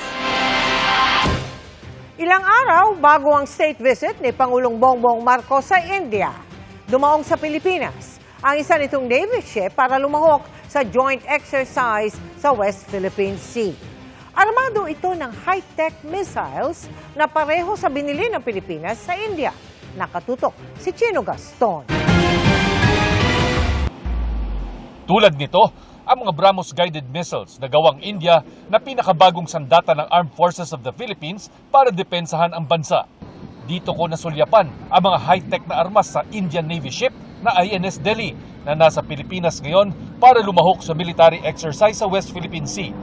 Ilang araw bago ang state visit ni Pangulong Bongbong Marcos sa India, dumaong sa Pilipinas ang isa nitong Navy ship para lumahok sa joint exercise sa West Philippine Sea. Armado ito ng high-tech missiles na pareho sa binili ng Pilipinas sa India. Nakatutok si Chino Gaston. Tulad nito, ang mga BrahMos guided missiles na gawang India na pinakabagong sandata ng Armed Forces of the Philippines para depensahan ang bansa. Dito ko nasulyapan ang mga high-tech na armas sa Indian Navy ship na INS Delhi na nasa Pilipinas ngayon para lumahok sa military exercise sa West Philippine Sea.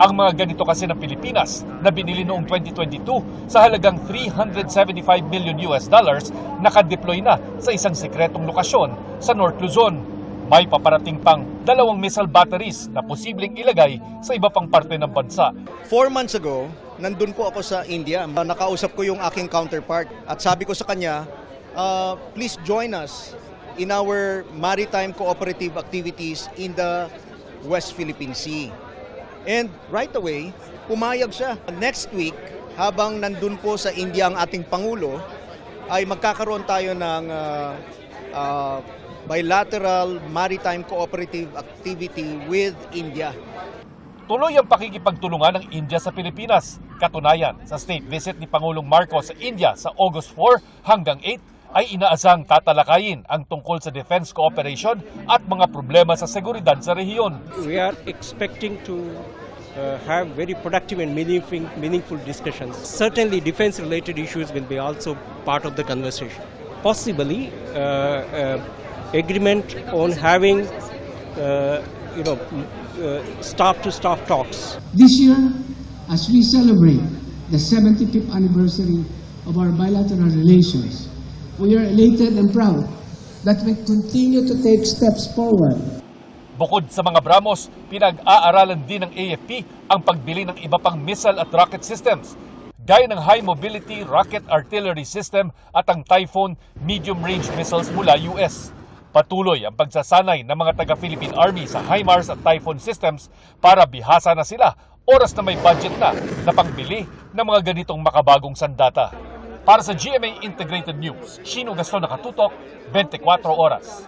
Ang mga ganito kasi ng Pilipinas na binili noong 2022 sa halagang $375 million nakadeploy na sa isang sekretong lokasyon sa North Luzon. May paparating pang 2 missile batteries na posibleng ilagay sa iba pang parte ng bansa. 4 months ago, nandun po ako sa India. Nakausap ko yung aking counterpart at sabi ko sa kanya, please join us in our maritime cooperative activities in the West Philippine Sea. And right away, pumayag siya. Next week, habang nandun po sa India ang ating Pangulo, ay magkakaroon tayo ng bilateral maritime cooperative activity with India. Tuloy ang pakikipagtulungan ng India sa Pilipinas. Katunayan, sa state visit ni Pangulong Marcos sa India sa August 4 hanggang 8 ay inaasang tatalakayin ang tungkol sa defense cooperation at mga problema sa seguridad sa rehiyon. We are expecting to have very productive and meaningful discussions. Certainly defense-related issues will be also part of the conversation. Possibly agreement on having staff-to-staff talks. This year, as we celebrate the 75th anniversary of our bilateral relations, we are elated and proud that we continue to take steps forward. Bukod sa mga BrahMos, pinag-aaralan din ng AFP ang pagbili ng iba pang missile at rocket systems, gaya ng High Mobility Rocket Artillery System at ang Typhoon medium-range missiles mula US. Patuloy ang pagsasanay ng mga taga-Philippine Army sa HIMARS at Typhoon systems para bihasa na sila oras na may budget na pangbili ng mga ganitong makabagong sandata. Para sa GMA Integrated News, Chino Gaston, nakatutok, 24 oras.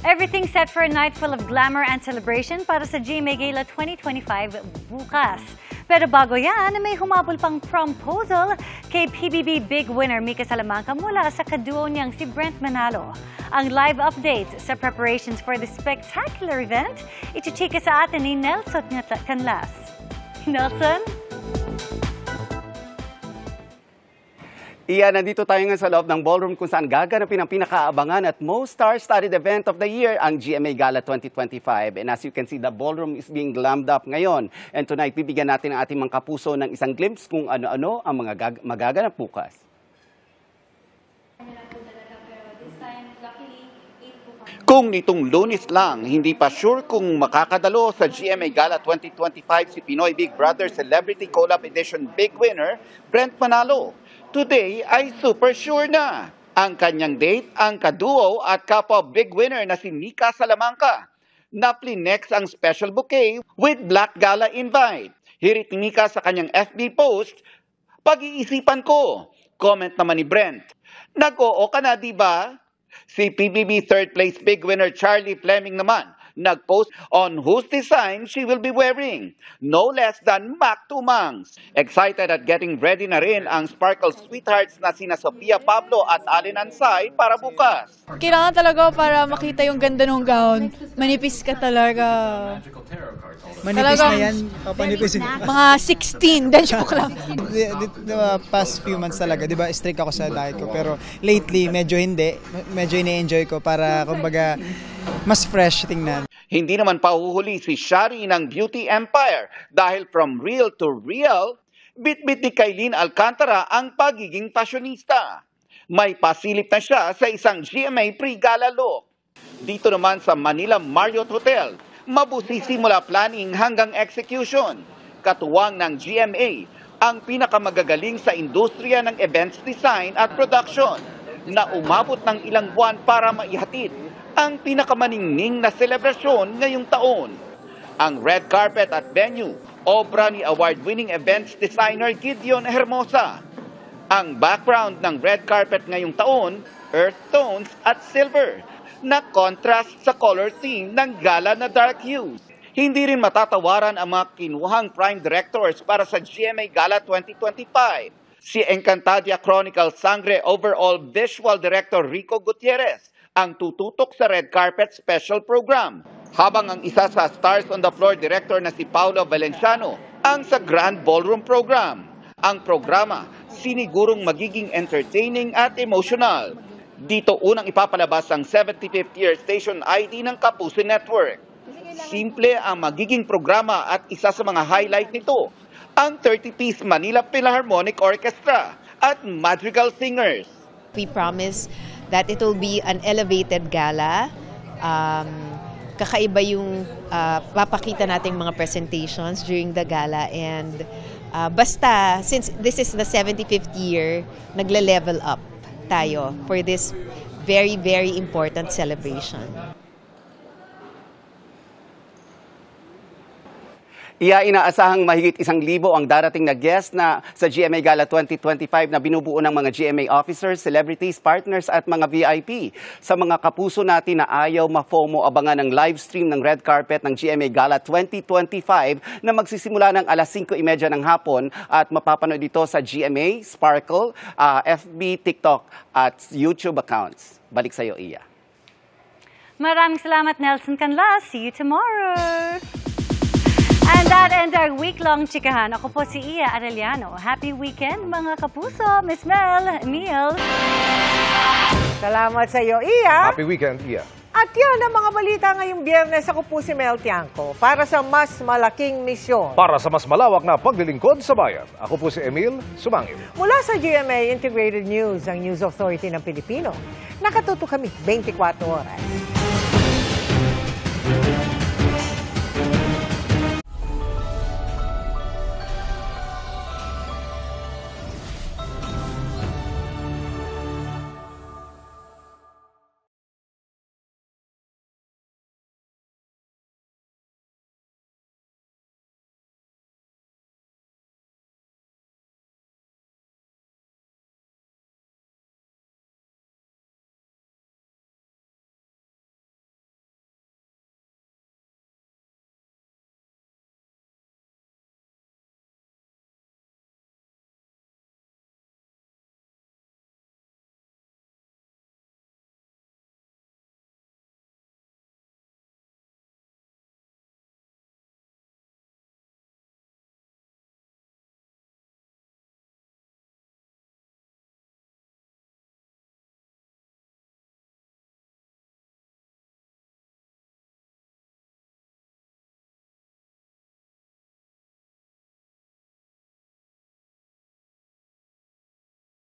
Everything set for a night full of glamour and celebration para sa GMA Gala 2025 bukas. Pero bago yan, may humabol pang promposal kay PBB Big Winner Mika Salamanca mula sa kaduo niyang si Brent Manalo. Ang live update sa preparations for the spectacular event, ichichika sa atin ni Nelson Canlas. Nelson? Iyan, nandito tayo ngayon sa loob ng ballroom kung saan gaganapin ang pinakaabangan at most star-studded event of the year, ang GMA Gala 2025. And as you can see, the ballroom is being glammed up ngayon. And tonight, bibigyan natin ang ating mga kapuso ng isang glimpse kung ano-ano ang mga magaganap bukas. Kung nitong Lunes lang, hindi pa sure kung makakadalo sa GMA Gala 2025 si Pinoy Big Brother Celebrity Collab Edition Big Winner, Brent Manalo. Today ay super sure na. Ang kanyang date, ang kaduo at kapwa Big Winner na si Nika Salamanca. Naplinex ang special bouquet with Black Gala invite. Hirit ni Nika sa kanyang FB post, "Pag-iisipan ko." Comment naman ni Brent, "Nag-oo ka na, di ba?" Si PBB third place Big Winner Charlie Fleming naman, nag-post on whose design she will be wearing. No less than Mac Tumangs. Excited at getting ready na rin ang Sparkle Sweethearts na sina Sofia Pablo at Allen Ansay para bukas. Kailangan talaga para makita yung ganda ng gown. Manipis ka talaga. Manipis na yan? Papanipis. Mga 16, then joke lang. The past few months talaga, di ba, strict ako sa diet ko. Pero lately, medyo hindi. Medyo ine-enjoy ko para, kumbaga, mas fresh tingnan. Hindi naman pahuhuli si Shari ng Beauty Empire dahil from real to real, bit-bit ni Kailin Alcantara ang pagiging fashionista. May pasilip na siya sa isang GMA pre-gala look. Dito naman sa Manila Marriott Hotel, mabusisi mula planning hanggang execution. Katuwang ng GMA, ang pinakamagagaling sa industriya ng events design at production na umabot ng ilang buwan para maihatid ang pinakamaningning na selebrasyon ngayong taon. Ang red carpet at venue, obra ni award-winning events designer Gideon Hermosa. Ang background ng red carpet ngayong taon, earth tones at silver, na contrast sa color theme ng gala na dark hues. Hindi rin matatawaran ang mga kinuhang prime directors para sa GMA Gala 2025. Si Encantadia Chronicle Sangre overall visual director Rico Gutierrez ang tututok sa red carpet special program. Habang ang isa sa stars on the floor director na si Paolo Valenciano ang sa grand ballroom program. Ang programa sinigurong magiging entertaining at emotional. Dito unang ipapalabas ang 75th year station ID ng Kapuso Network. Simple ang magiging programa at isa sa mga highlight nito, ang 30-piece Manila Philharmonic Orchestra at Madrigal Singers. We promise that it will be an elevated gala. Kakaiba yung papakita nating mga presentations during the gala and basta, since this is the 75th year, nagle-level up tayo for this very, very important celebration. Inaasahang mahigit 1,000 ang darating na guest na sa GMA Gala 2025 na binubuo ng mga GMA officers, celebrities, partners at mga VIP. Sa mga kapuso natin na ayaw ma-FOMO, abangan ang live stream ng red carpet ng GMA Gala 2025 na magsisimula ng alas 5:30 ng hapon at mapapanood ito sa GMA, Sparkle, FB, TikTok at YouTube accounts. Balik sa iyo, Iya. Maraming salamat, Nelson Canlas. See you tomorrow. And that ends our week-long chikahan. Ako po si Iya Arellano. Happy weekend, mga kapuso. Miss Mel, Neil. Salamat sa iyo, Iya. Happy weekend, Iya. At yan ang mga balita ngayong Biyernes. Ako po si Mel Tiangco para sa mas malaking misyon. Para sa mas malawak na paglilingkod sa bayan, ako po si Emil Sumangil. Mula sa GMA Integrated News, ang News Authority ng Pilipino. Nakatuto kami 24 oras.